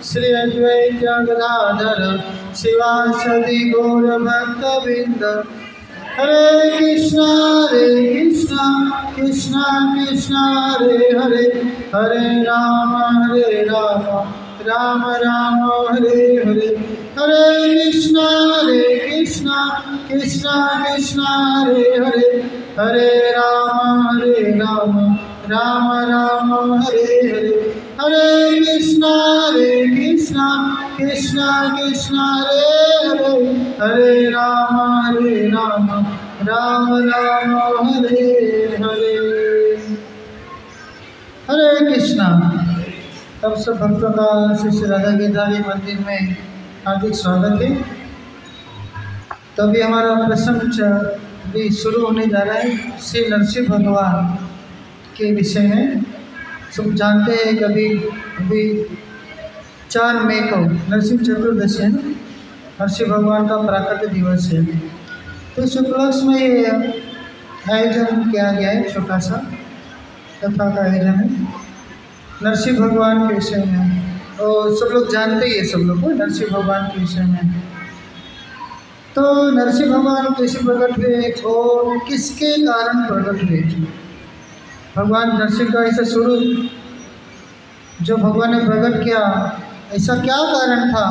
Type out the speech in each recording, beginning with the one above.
श्री अद्वैत गदाधर शिवासदि गौर भक्तवृंद। हरे कृष्णा कृष्णा कृष्णा हरे हरे, हरे राम राम राम हरे हरे। हरे कृष्णा कृष्णा कृष्णा हरे हरे, हरे राम राम राम हरे हरे। हरे कृष्णा कृष्णा कृष्णा हरे हरे, हरे राम राम राम हरे हरे। हरे कृष्णा। तब सब भक्तों का श्री राधा गिरधारी मंदिर में हार्दिक स्वागत है। तो अभी हमारा प्रसंग भी शुरू होने जा रहा है श्री नरसिंह भगवान के विषय में। सब जानते हैं कि अभी 4 मई को नरसिंह चतुर्दशी है ना, नरसिंह भगवान का प्राकट्य दिवस है। तो इस उपलक्ष्य में ये आयोजन किया गया है, छोटा सा कथा का आयोजन है नरसिंह भगवान के विषय में। और सब लोग जानते ही है, सब लोग को नरसिंह भगवान के विषय में। तो नरसिंह भगवान कैसे प्रकट हुए और किसके कारण प्रकट हुए? भगवान नरसिंह का ऐसा स्वरूप जो भगवान ने प्रकट किया, ऐसा क्या कारण था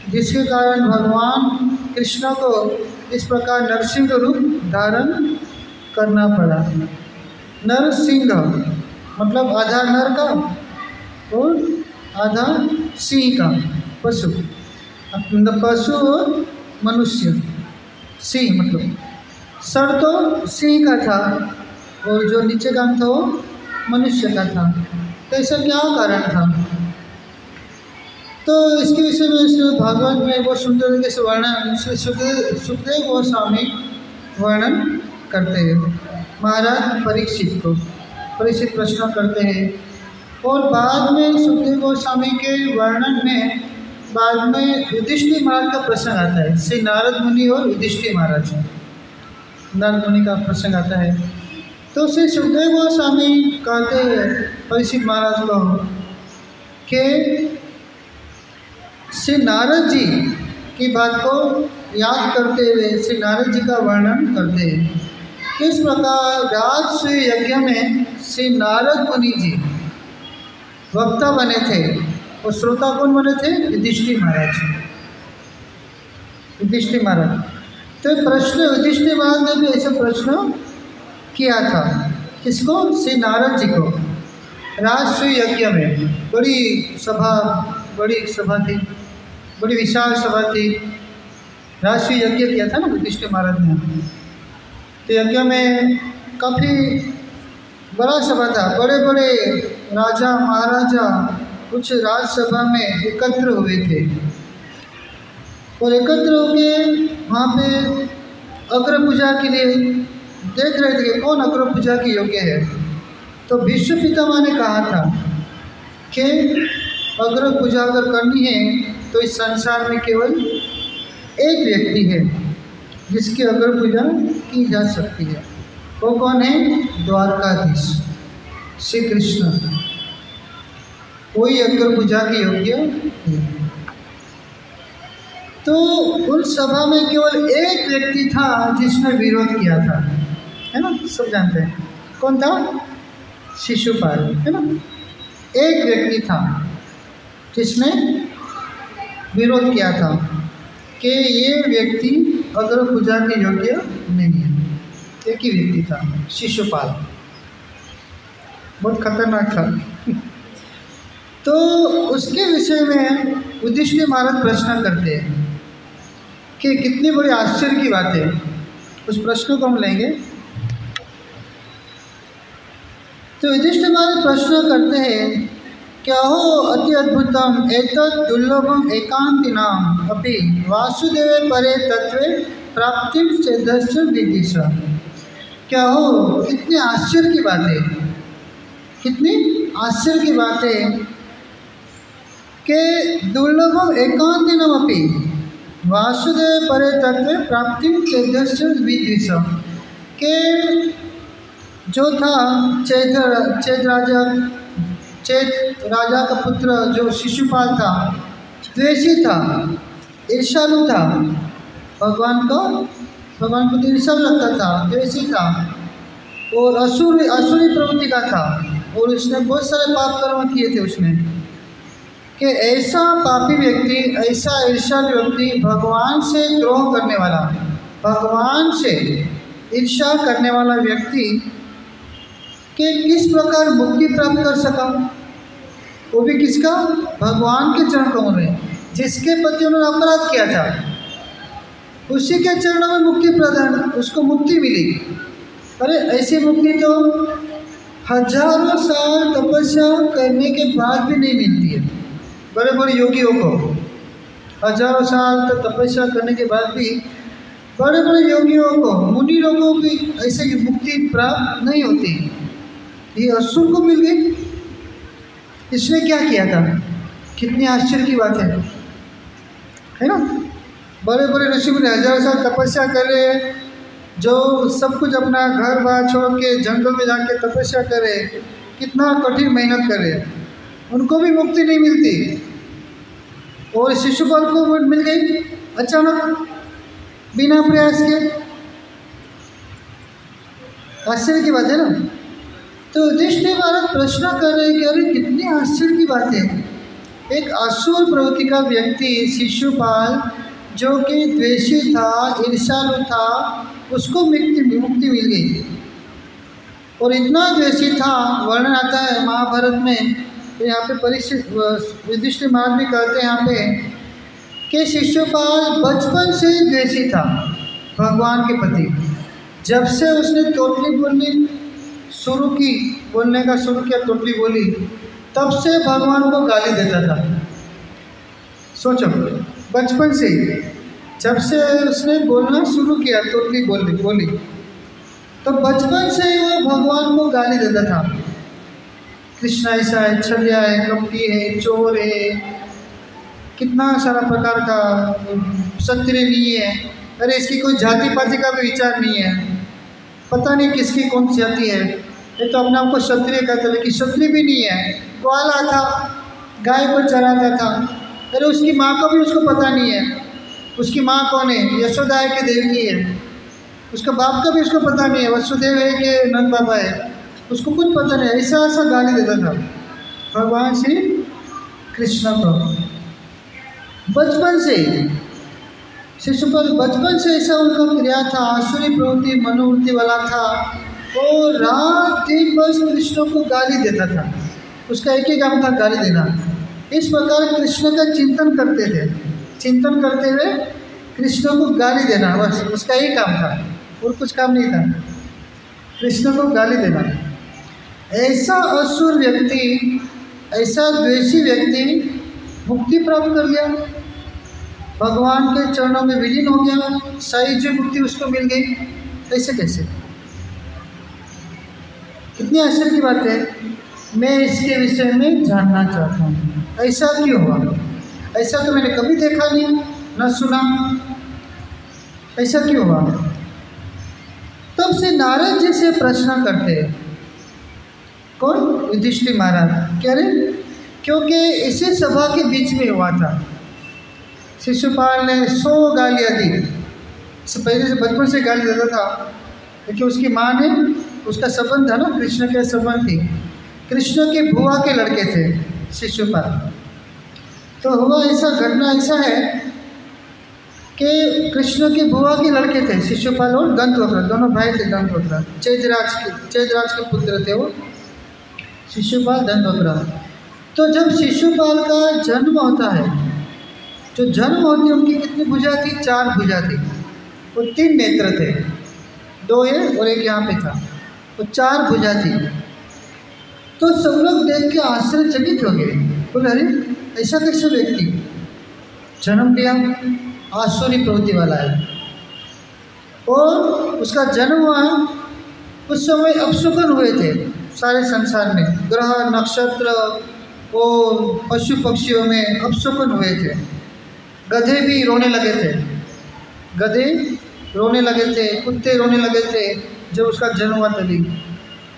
जिसके कारण भगवान कृष्ण को इस प्रकार नरसिंह का रूप धारण करना पड़ा? नरसिंह मतलब आधा नर का और आधा सिंह का, पशु पशु और मनुष्य। सिंह मतलब सर तो सिंह का था और जो नीचे का था वो मनुष्य का था। तो ऐसा क्या कारण था? तो इसके विषय में श्रीमद् भागवत में बहुत सुंदर तरीके से वर्णन सुखदेव गोस्वामी वर्णन करते हैं। महाराज परीक्षित प्रश्न करते हैं और बाद में सुखदेव गोस्वामी के वर्णन में बाद में युधिष्ठिर महाराज का प्रसंग आता है। श्री नारद मुनि और युधिष्ठिर महाराज, नारद मुनि का प्रसंग आता है। तो श्री सुखदेव गोस्वामी कहते हैं परीक्षित महाराज को कि श्री नारद जी की बात को याद करते हुए श्री नारद जी का वर्णन करते हैं। किस प्रकार राजसूय यज्ञ में श्री नारद मुनि जी वक्ता बने थे और श्रोता कौन बने थे? युधिष्ठिर महाराज। युधिष्ठिर महाराज तो प्रश्न युधिष्ठिर महाराज ने भी ऐसा प्रश्न किया था। किसको? श्री नारद जी को। राजसूय यज्ञ में बड़ी सभा थी, बड़ी विशाल सभा थी। राजसूय यज्ञ किया था ना युधिष्ठिर महाराज ने। तो यज्ञ में काफ़ी बड़ा सभा था, बड़े बड़े राजा महाराजा कुछ राजसभा में एकत्र हुए थे और एकत्र होकर वहाँ पे अग्र पूजा के लिए देख रहे थे कि कौन अग्र पूजा के योग्य है। तो भीष्म पितामह ने कहा था कि अग्र पूजा अगर करनी है तो इस संसार में केवल एक व्यक्ति है जिसकी अग्र पूजा की जा सकती है। वो कौन है? द्वारकाधीश श्री कृष्ण। कोई अग्र पूजा के योग्य है। तो उस सभा में केवल एक व्यक्ति था जिसने विरोध किया था, है ना, सब जानते हैं कौन था? शिशुपाल, है ना। एक व्यक्ति था जिसने विरोध किया था कि ये व्यक्ति अग्र पूजा के योग्य नहीं है। एक ही व्यक्ति था, शिशुपाल, बहुत खतरनाक था। तो उसके विषय में युधिष्ठिर महाराज प्रश्न करते हैं कि कितनी बड़ी आश्चर्य की बात है। उस प्रश्न को हम लेंगे। तो युधिष्ठिर महाराज प्रश्न करते हैं, क्या हो अति अद्भुतम एतत् दुर्लभम एकांतिनाम अपि वासुदेवे परे तत्वे प्राप्तिम चेदश्च विदिश। क्या हो, कितनी आश्चर्य की बात है, कितनी आश्चर्य की बात है कि दुर्लभम एकांतिनम अपि वासुदेव परे तत्वे प्राप्तिम चेदश्च विदिश के जो था चैद राजा चेत राजा का पुत्र जो शिशुपाल था, द्वेषी था, ईर्ष्यालु था, भगवान को ईर्ष्या लगता था, द्वेषी था और असुरी प्रवृत्ति का था और उसने बहुत सारे पाप कर्म किए थे उसने। कि ऐसा पापी व्यक्ति, ऐसा ईर्ष्यालु व्यक्ति, भगवान से द्रोह करने वाला, भगवान से ईर्ष्या करने वाला व्यक्ति कि किस प्रकार मुक्ति प्राप्त कर सका, वो भी किसका? भगवान के चरण कमल में, जिसके प्रति उन्होंने अपराध किया था, उसी के चरणों में मुक्ति प्रदान, उसको मुक्ति मिली। अरे ऐसी मुक्ति तो हजारों साल तपस्या करने के बाद भी नहीं मिलती है। बड़े बड़े योगियों को हजारों साल तक तपस्या करने के बाद भी, बड़े बड़े योगियों को, मुनि लोगों को भी ऐसे की मुक्ति प्राप्त नहीं होती। ये असुर को मिल गई। इसने क्या किया था? कितनी आश्चर्य की बात है ना। बड़े बड़े ऋषि मुनि हजारों साल तपस्या करे, जो सब कुछ अपना घर बार छोड़ के जंगल में जाके तपस्या करे, कितना कठिन मेहनत करे, उनको भी मुक्ति नहीं मिलती। और शिशुपाल को मिल गई अचानक, बिना प्रयास के। आश्चर्य की बात है ना। तो युधिष्ठिर महाराज प्रश्न कर रहे कि अरे कितनी आश्चर्य की बात है। एक असुर प्रवृत्ति का व्यक्ति शिशुपाल, जो कि द्वेषी था, ईर्ष्यालु था, उसको मुक्ति मिल गई। और इतना द्वेषी था, वर्णन आता है महाभारत में, तो यहाँ पे युधिष्ठिर महाराज भी कहते हैं यहाँ पे कि शिशुपाल बचपन से द्वेषी था भगवान के प्रति। जब से उसने टोटली बोलने का शुरू किया, टोटली बोली, तब से भगवान को गाली देता था। सोचो, बचपन से ही जब से उसने बोलना शुरू किया, टोटली बोली, तो बचपन से ही वो भगवान को गाली देता था। कृष्ण ऐसा है, छलिया है, कपटी है, चोर है, कितना सारा प्रकार का, क्षत्रिय नहीं है, अरे इसकी कोई जाति पाति का भी विचार नहीं है, पता नहीं किसकी कौन सी जाति है, ये तो अपने आप को क्षत्रिय कहता, लेकिन क्षत्रिय भी नहीं है, ग्वाला था, गाय को चराता था। अरे उसकी माँ को भी उसको पता नहीं है, उसकी माँ कौन है, यशोदा है कि देवकी है, उसका बाप का भी उसको पता नहीं है, वसुदेव है कि नंद बाबा है, उसको कुछ पता नहीं। ऐसा गाली देता था भगवान श्री कृष्ण को बचपन से। शिशुपाल बचपन से ऐसा उनका क्रिया था, आसुरी प्रवृत्ति मनोवृत्ति वाला था, और रात दिन बस कृष्ण को गाली देता था। उसका एक ही काम था, गाली देना। इस प्रकार कृष्ण का चिंतन करते थे, चिंतन करते हुए कृष्ण को गाली देना, बस उसका ही काम था, और कुछ काम नहीं था, कृष्ण को गाली देना। ऐसा असुर व्यक्ति, ऐसा द्वेषी व्यक्ति मुक्ति प्राप्त कर लिया, भगवान के चरणों में विलीन हो गया, साहिज्य मुक्ति उसको मिल गई। ऐसे कैसे? कितनी आश्चर्य की बात है। मैं इसके विषय में जानना चाहता हूँ, ऐसा क्यों हुआ? ऐसा तो मैंने कभी देखा नहीं, न सुना, ऐसा क्यों हुआ? तब से नारद जी से प्रश्न करते हैं, कौन? युधिष्ठिर महाराज। कह रहे क्योंकि इसी सभा के बीच में हुआ था। शिशुपाल ने 100 गालियाँ दी, पहले से बचपन से गाली देता था, क्योंकि उसकी माँ ने, उसका संबंध था ना, कृष्ण के संबंध थी, कृष्ण के बुआ के लड़के थे शिशुपाल। तो हुआ ऐसा, घटना ऐसा है कि कृष्ण के बुआ के लड़के थे शिशुपाल और दंतवक्र, दोनों भाई थे। दंतवक्र चैतराज के पुत्र थे वो, शिशुपाल दंतवक्र। तो जब शिशुपाल का जन्म होता है, जो जन्म होती है, उनकी कितनी भुजा थी? 4 भुजा थी, वो 3 नेत्र थे, 2 ये और एक यहाँ पे था, वो 4 भुजा थी। तो सब लोग देख के आश्चर्यचकित हो गए, बोले अरे ऐसा कैसा व्यक्ति जन्म लिया, आसुरी प्रवृत्ति वाला है। और उसका जन्म हुआ, उस समय अपशुकन हुए थे सारे संसार में, ग्रह नक्षत्र और पशु पक्षियों में अपशुकन हुए थे। गधे भी रोने लगे थे, गधे रोने लगे थे, कुत्ते रोने लगे थे जब उसका जन्म हुआ तभी।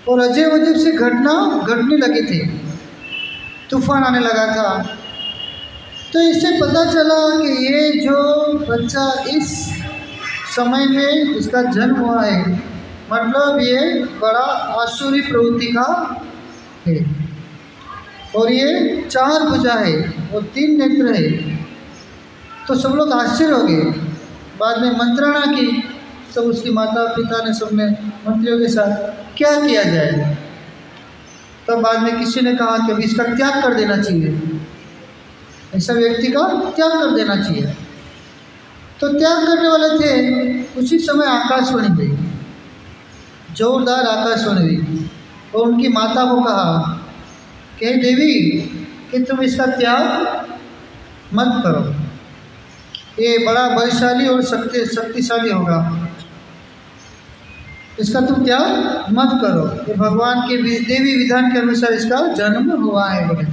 और अजय वजह से घटना घटने लगी थी। तूफान आने लगा था। तो इससे पता चला कि ये जो बच्चा इस समय में इसका जन्म हुआ है, मतलब ये बड़ा आसुरी प्रवृत्ति का है, और ये 4 भुजा है और 3 नेत्र है। तो सब लोग आश्चर्य हो गए। बाद में मंत्रणा की, सब उसकी माता पिता ने, सबने मंत्रियों के साथ क्या किया जाए। तब बाद में किसी ने कहा कि अभी इसका त्याग कर देना चाहिए, ऐसा व्यक्ति का त्याग कर देना चाहिए। तो त्याग करने वाले थे, उसी समय आकाशवाणी हुई, जोरदार आकाशवाणी हुई, और उनकी माता को कहा कि देवी कि तुम इसका त्याग मत करो, ये बड़ा बलशाली और शक्तिशाली होगा, इसका तुम त्याग मत करो, ये भगवान के देवी विधान के अनुसार इसका जन्म हुआ है बोले।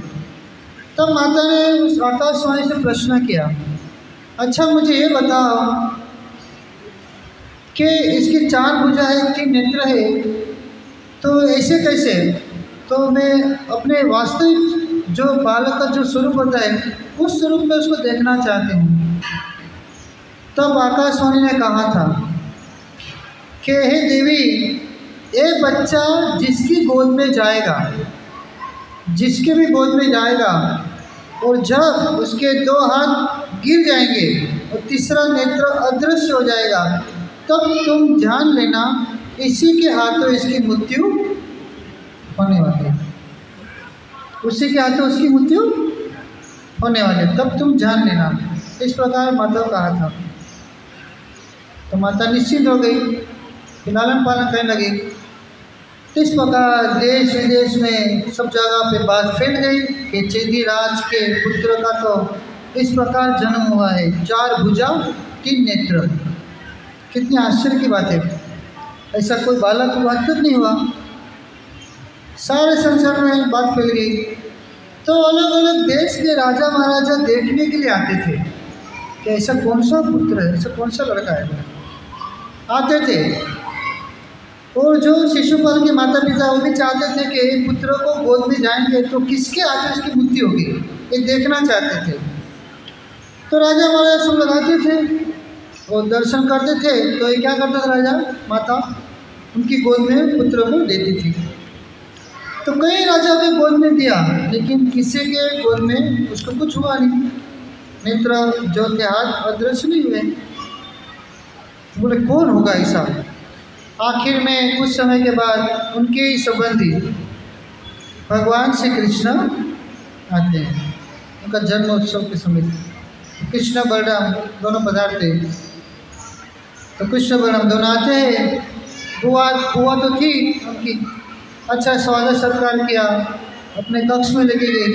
तब माता ने उस आकाशवाणी से प्रश्न किया, अच्छा मुझे ये बताओ कि इसकी 4 भुजा है, 3 नेत्र है, तो ऐसे कैसे? तो मैं अपने वास्तविक जो बालक का जो स्वरूप होता है, उस स्वरूप में उसको देखना चाहती हूँ। तब आकाशवाणी ने कहा था कि हे देवी, ये बच्चा जिसकी गोद में जाएगा, जिसके भी गोद में जाएगा, और जब उसके 2 हाथ गिर जाएंगे और तीसरा नेत्र अदृश्य हो जाएगा, तब तुम जान लेना इसी के हाथों इसकी मृत्यु होने वाली है, उसी के हाथों उसकी मृत्यु होने वाली है, तब तुम जान लेना। इस प्रकार माता को कहा था। तो माता निश्चिंत हो गई, लालन पालन करने लगी। इस प्रकार देश विदेश में सब जगह पे बात फैल गई कि चेदी राज के पुत्र का तो इस प्रकार जन्म हुआ है, 4 भुजा 3 नेत्र। कितनी आश्चर्य की बात है, ऐसा कोई बालक हुआ तक नहीं हुआ। सारे संसार में बात फैल गई। तो अलग अलग देश के राजा महाराजा देखने के लिए आते थे कि ऐसा कौन सा पुत्र है, ऐसा कौन सा लड़का है, आते थे। और जो शिशुपाल के माता पिता वो भी चाहते थे कि पुत्र को गोद में जाएंगे तो किसके हाथ में इसकी मृत्यु होगी, ये देखना चाहते थे। तो राजा महाराजा सब लगाते थे और दर्शन करते थे। तो ये क्या करता था, राजा माता उनकी गोद में पुत्र को देती थी। तो कई राजा के गोद में दिया, लेकिन किसी के गोद में उसको कुछ हुआ नहीं, नेत्र जो के हाथ अदृश्य नहीं हुए। बोले कौन होगा ऐसा? आखिर में कुछ समय के बाद उनके ही संबंधी भगवान श्री कृष्ण आते हैं। उनका जन्म उत्सव के समय कृष्ण बलराम दोनों पधारते। तो कृष्ण बलराम दोनों आते हैं। बुआ तो थी उनकी, अच्छा स्वागत सत्कार किया, अपने कक्ष में लेके गई,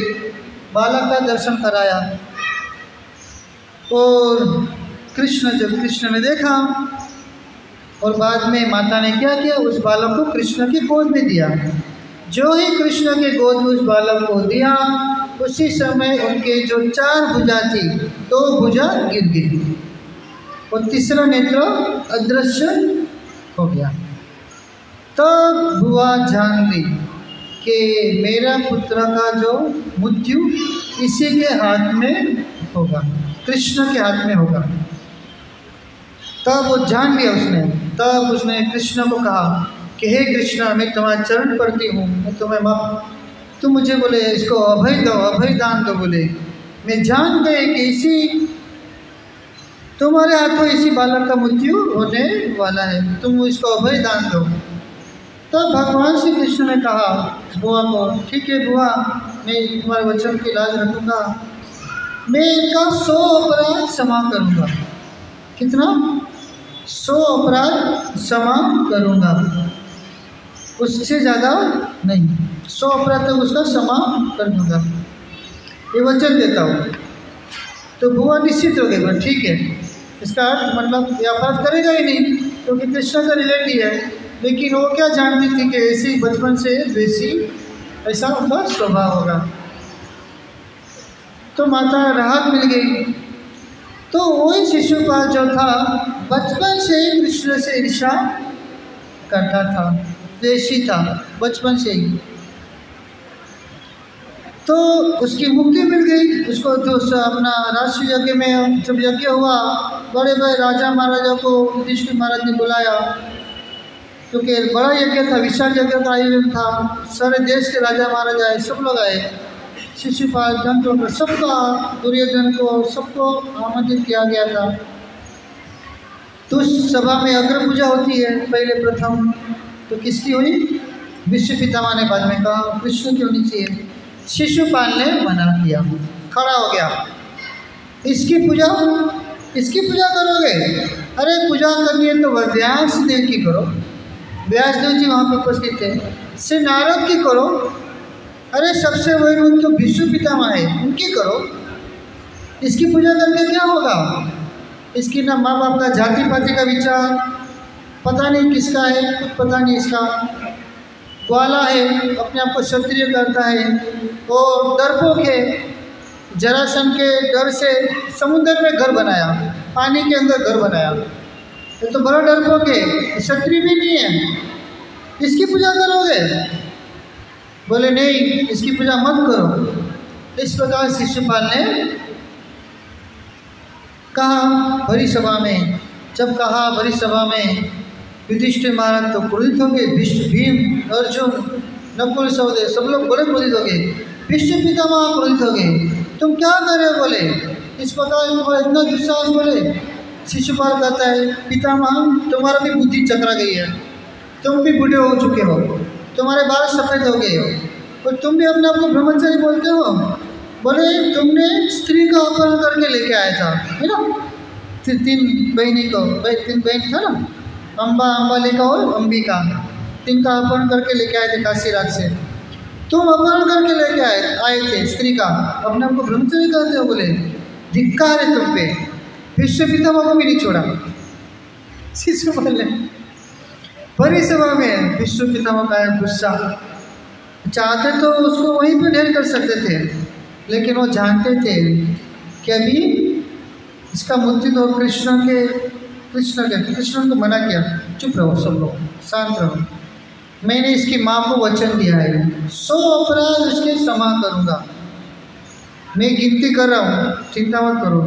बालक का दर्शन कराया। और कृष्ण ने देखा और बाद में माता ने क्या किया, उस बालक को कृष्ण की गोद में दिया। जो ही कृष्ण के गोद में उस बालक को दिया, उसी समय उनके जो 4 भुजा थी 2 भुजा गिर गई और तीसरा नेत्र अदृश्य हो गया। तब बुआ जान ली कि मेरा पुत्र का जो मृत्यु इसी के हाथ में होगा, कृष्ण के हाथ में होगा। तब वो जान लिया उसने। तब उसने कृष्ण को कहा कि हे कृष्ण, मैं तुम्हारा चरण पड़ती हूँ, मैं तुम्हें तुम मुझे बोले इसको अभय दो, अभय दान दो। बोले मैं जान गए कि इसी तुम्हारे हाथों इसी बालक का मृत्यु होने वाला है, तुम इसको अभय दान दो। तब भगवान श्री कृष्ण ने कहा बुआ को, ठीक है बुआ, मैं तुम्हारे वचन की लाज रखूँगा, मैं इनका 100 अपराध क्षमा करूँगा। कितना? 100 अपराध क्षमा करूँगा, उससे ज़्यादा नहीं, 100 अपराध तक उसका क्षमा कर दूँगा, ये वचन देता हूँ। तो बुआ निश्चित हो गई, ठीक है, इसका अर्थ मतलब ये अपराध करेगा ही नहीं क्योंकि कृष्ण का रिलेटिव है। लेकिन वो क्या जानती थी कि ऐसे बचपन से द्वेषी ऐसा उनका स्वभाव होगा। तो माता राहत मिल गई। तो वही शिशुपाल जो था बचपन से ही कृष्ण से ईर्ष्या करता था, द्वेषी था बचपन से ही। तो उसकी मुक्ति मिल गई उसको। तो अपना राष्ट्रीय यज्ञ में जब यज्ञ हुआ, बड़े बड़े राजा महाराजा को युधिष्ठिर महाराज ने बुलाया, क्योंकि बड़ा यज्ञ था, विशाल यज्ञ का आयोजन था। सारे देश के राजा महाराजा आए, सब लोग आए, शिशुपाल, दंतवक्र, सबका, दुर्योधन को, सबको आमंत्रित किया गया था। तो उस सभा में अग्र पूजा होती है पहले प्रथम, तो किसकी हुई? विश्व पितामह ने बाद में कहा कृष्ण की होनी चाहिए। शिशुपाल ने मना किया, खड़ा हो गया, इसकी पूजा करोगे? अरे पूजा करनी है तो व्यास देव की करो। व्यास देव जी वहाँ पर उपस्थित थे। श्री नारद की करो। अरे सबसे बड़े तो विश्व पितामह है, उनकी करो। इसकी पूजा करके क्या होगा? इसकी ना माँ बाप का जाति पाति का विचार, पता नहीं किसका है, कुछ पता नहीं, इसका ग्वाला है, अपने आप को क्षत्रिय करता है, और डरपोक है, जरासंध के डर से समुद्र में घर बनाया, पानी के अंदर घर बनाया। ये तो बड़ा डरपोक है, क्षत्रिय भी नहीं है, इसकी पूजा करोगे? बोले नहीं, इसकी पूजा मत करो। इस प्रकार शिशुपाल ने कहा भरी सभा में। जब कहा भरी सभा में, युधिष्ठिर महाराज तो क्रोधित हो गए, भीम, अर्जुन, नकुल, सहदेव सब लोग बड़े क्रोधित हो गए। विश्व पितामह क्रोधित हो गए, तुम क्या कर रहे हो? बोले इस प्रकार तुम्हारा इतना दुस्साहस? बोले शिशुपाल कहता है पितामह तुम्हारा भी बुद्धि चकरा गई है, तुम भी बूढ़े हो चुके हो, तुम्हारे बाल सफ़ेद हो गए हो, और तुम भी अपने आप को ब्रह्मचारी बोलते हो। बोले तुमने स्त्री का अपहरण करके लेके आया था, है ना? तीन बहन था ना, अंबालिका और अंबिका, तिनका अपहरण करके लेके आए थे काशी राज से। तुम अपहरण करके लेके आए थे स्त्री का, अपने आप को ब्रह्मचारी कहते हो। बोले धिक्कार है तुम पे, विश्व पितामह को भी नहीं छोड़ा। शिशुपाल ने बड़ी सभा में विश्व पितामह का गुस्सा, चाहते तो उसको वहीं पर ढेर कर सकते थे, लेकिन वो जानते थे कि अभी इसका मुक्ति तो कृष्ण को मना किया, चुप रहो सब लोग, शांत रहो, मैंने इसकी माँ को वचन दिया है 100 अपराध उसके क्षमा करूँगा, मैं गिनती कर रहा हूँ, चिंता मत करो।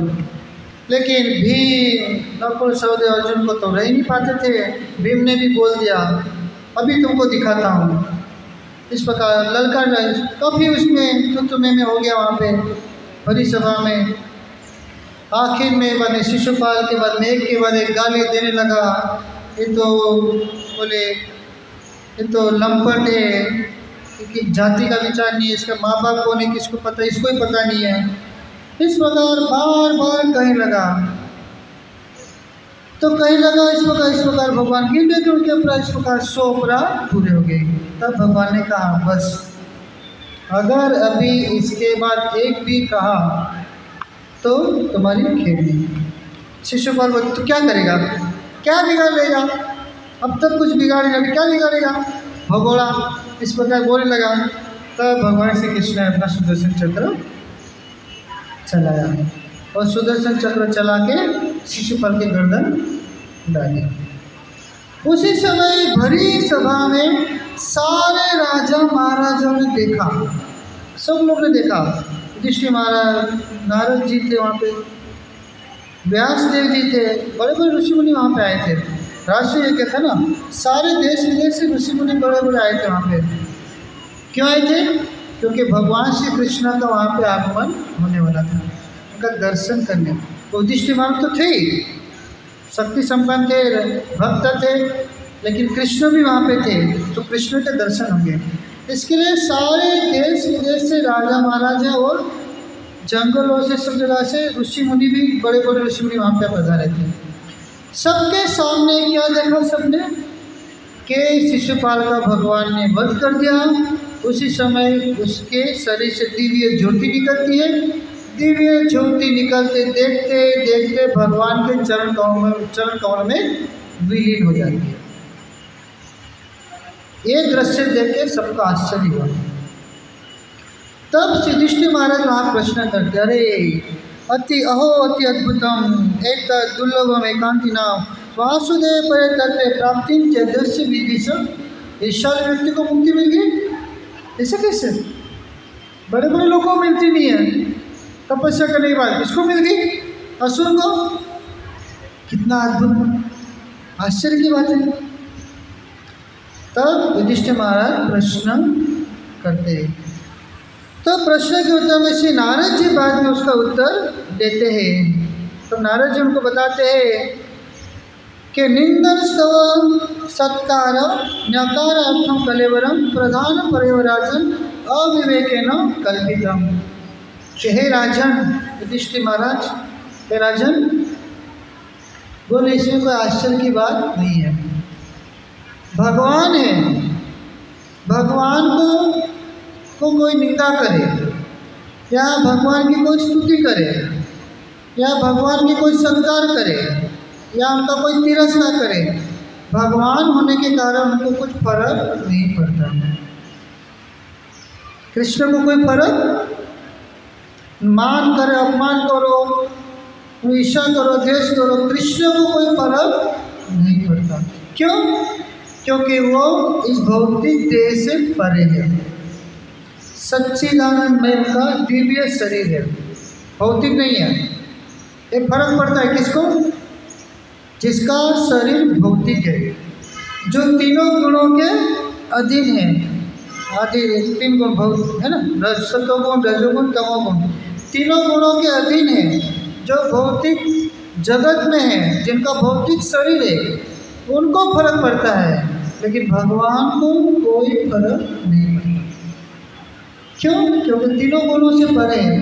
लेकिन भीम, नकुल, सहदेव, अर्जुन को तो रह नहीं पाते थे। भीम ने भी बोल दिया अभी तुमको दिखाता हूँ। इस प्रकार ललकार काफ़ी उसमें में हो गया वहाँ पे बड़ी सभा में। आखिर में बने शिशुपाल के बाद में एक के बाद एक गाली देने लगा, ये तो बोले ये तो लंपट है, क्योंकि जाति का विचार नहीं है, इसका माँ बाप को नहीं, किसको पता, इसको ही पता नहीं है। इस प्रकार बार बार कहने लगा, तो कहने लगा इस प्रकार भगवान गिन गए थे उनके अपराध, इस प्रकार 100 अपराध पूरे हो गए। तब भगवान ने कहा बस, अगर अभी इसके बाद एक भी कहा तो तुम्हारी खेल नहीं। शिशुपाल बोले तो क्या करेगा, क्या बिगाड़ लेगा, अब तक कुछ बिगाड़ेगा, अभी क्या बिगाड़ेगा, भगोड़ा। इस प्रकार बोलने लगा। तब भगवान श्री कृष्ण ने अपना सुदर्शन चक्र चलाया, और सुदर्शन चक्र चला के शिशुपाल के गर्दन डाली। उसी समय भरी सभा में सारे राजा महाराजाओं ने देखा, सब लोग ने देखा। युधिष्ठिर महाराज, नारद जी थे वहाँ पे, व्यास देव जी थे, बड़े बड़े ऋषि मुनि वहाँ पे आए थे। राष्ट्रीय यज्ञ था ना, सारे देश विदेश से ऋषि मुनि बड़े बड़े आए थे वहाँ पे। क्यों आए थे? क्योंकि भगवान श्री कृष्ण का वहाँ पे आगमन होने वाला था, उनका दर्शन करने। युधिष्ठिर महाराज तो थे ही, शक्ति संपन्न थे, भक्त थे, लेकिन कृष्ण भी वहाँ पे थे, तो कृष्ण के दर्शन होंगे। इसके लिए सारे देश विदेश से राजा महाराजा और जंगलों से, सब जगह से ऋषि मुनि भी, बड़े बड़े ऋषि मुनि वहाँ पे पधारे थे। सबके सामने क्या देखा सबने कि शिशुपाल का भगवान ने वध कर दिया। उसी समय उसके शरीर से दिव्य ज्योति निकलती है। दिव्य ज्योति निकलते देखते देखते भगवान के चरण कमल में विलीन हो जाती है। ये दृश्य देख के सबका आश्चर्य हुआ। तब युधिष्ठिर महाराज वहाँ प्रश्न करते, अरे अति अद्भुतम एक दुर्लभम एकांतिना वासुदेव परितत्वे प्राप्ति चैदस्य विधि से। ईश्वर व्यक्ति को मुक्ति मिल गई, ऐसे कैसे? बड़े बड़े लोगों को मिलती नहीं है, तपस्या करने के बाद किसको मिल गई? असुर को। कितना अद्भुत आश्चर्य की बात है। तब युधिष्ठिर महाराज प्रश्न करते हैं। तो प्रश्न के उत्तर में श्री नारद जी बाद में उसका उत्तर देते हैं। तो नारद जी उनको बताते हैं कि निंदन स्तव सत्कार न्यकारार्थम कलेवरम प्रधान परिवराजन अविवेकेन कल्पितम। हे राजन, युधिष्ठिर महाराज, हे राजन, बोले इसमें कोई आश्चर्य की बात नहीं है। भगवान है, भगवान को कोई निंदा करे या भगवान की कोई स्तुति करे या भगवान की कोई सत्कार करे या उनका कोई तिरस्कार करे, भगवान होने के कारण उनको कुछ फर्क नहीं पड़ता। कृष्ण को कोई फर्क, मान करे, अपमान करो, ईर्ष्या करो, द्वेष करो, कृष्ण को कोई फर्क नहीं पड़ता। क्यों? क्योंकि वो इस भौतिक देह से परे है। सच्चिदानंद में उनका दिव्य शरीर है, भौतिक नहीं है। एक फर्क पड़ता है किसको? जिसका शरीर भौतिक है, जो तीनों गुणों के अधीन है। आदि 3 गुण भौतिक है ना, सत्वगुण, रजोगुण, तमोगुण, तीनों गुणों के अधीन है, जो भौतिक जगत में है, जिनका भौतिक शरीर है, उनको फर्क पड़ता है। लेकिन भगवान को कोई फर्क नहीं पड़ता। क्यों? क्योंकि तीनों गुणों से परे है,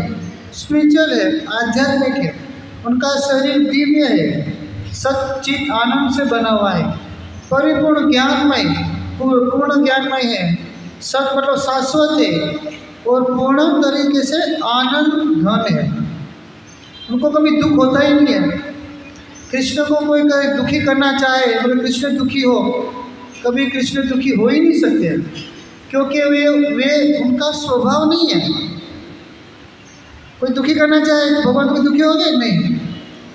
स्पिरिचुअल है, आध्यात्मिक है, उनका शरीर दिव्य है, सच्चित आनंद से बना हुआ है, परिपूर्ण ज्ञानमय, पूर्ण ज्ञानमय है, सत मतलब शाश्वत है और पूर्ण तरीके से आनंद घन है। उनको कभी दुख होता ही नहीं है। कृष्ण को कोई दुखी करना चाहे, बोले कृष्ण दुखी हो, कभी कृष्ण दुखी हो ही नहीं सकते, क्योंकि वे उनका स्वभाव नहीं है। कोई दुखी करना चाहे भगवान को दुखी हो गए? नहीं,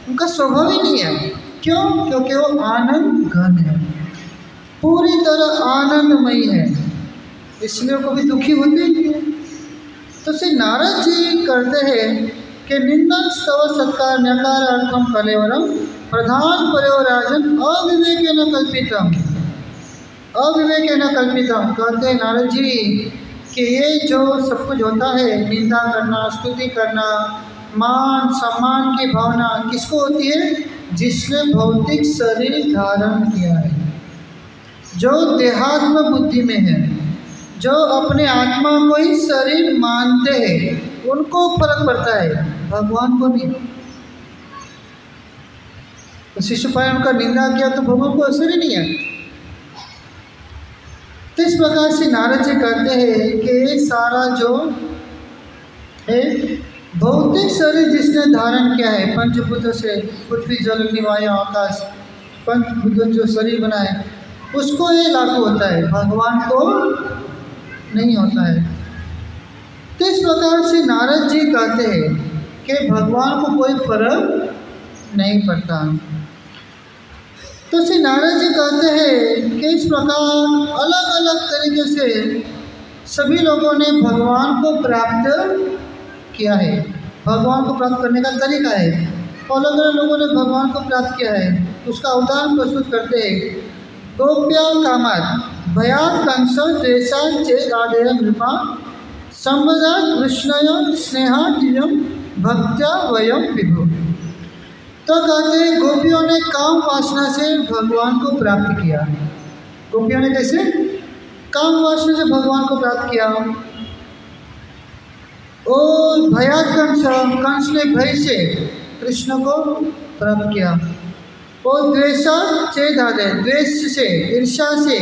उनका स्वभाव ही नहीं है। क्यों? क्योंकि वो आनंद घन है, पूरी तरह आनंदमयी है, इसलिए कभी दुखी होते ही नहीं है। तो श्री नारद जी करते हैं कि निंदन स्तव सत्कार न्यकारार्थम कलेवरम प्रधान परिवराजन अविवेकेन कल्पितम। अविवेकेन कल्पितम कहते हैं नारद जी कि ये जो सब कुछ होता है, निंदा करना, स्तुति करना, मान सम्मान की भावना किसको होती है? जिसने भौतिक शरीर धारण किया है, जो देहात्म बुद्धि में है, जो अपने आत्मा को ही शरीर मानते हैं, उनको फर्क पड़ता है, भगवान को नहीं। तो शिशुपाल ने उनका निंदा किया तो भगवान को असर ही नहीं है। तो इस प्रकार से नारद जी कहते हैं कि सारा जो है भौतिक शरीर जिसने धारण किया है, पंचभूत से पृथ्वी जल अग्नि वायु आकाश, पंचभूत जो शरीर बना है, उसको ये लागू होता है, भगवान को नहीं होता है। तो इस प्रकार से नारद जी कहते हैं कि भगवान को कोई फर्क नहीं पड़ता। तो श्री नारद जी कहते हैं कि इस प्रकार अलग अलग तरीके से सभी लोगों ने भगवान को प्राप्त किया है। भगवान को प्राप्त करने का तरीका है, अलग अलग लोगों ने भगवान को प्राप्त किया है। उसका उदाहरण प्रस्तुत करते हैं। गोप्या कामात भयात कंस द्वेषा चेत आदेय नृपा संवदा कृष्णय स्नेहादियम भक्त्या वयम विभु। तो कहते हैं गोपियों ने काम वासना से भगवान को प्राप्त किया। गोपियों ने कैसे? काम वासना से भगवान को प्राप्त किया। और भयात कंस ने भय से कृष्ण को प्राप्त किया। और द्वेषा चेद आदि, द्वेष से, ईर्ष्या से,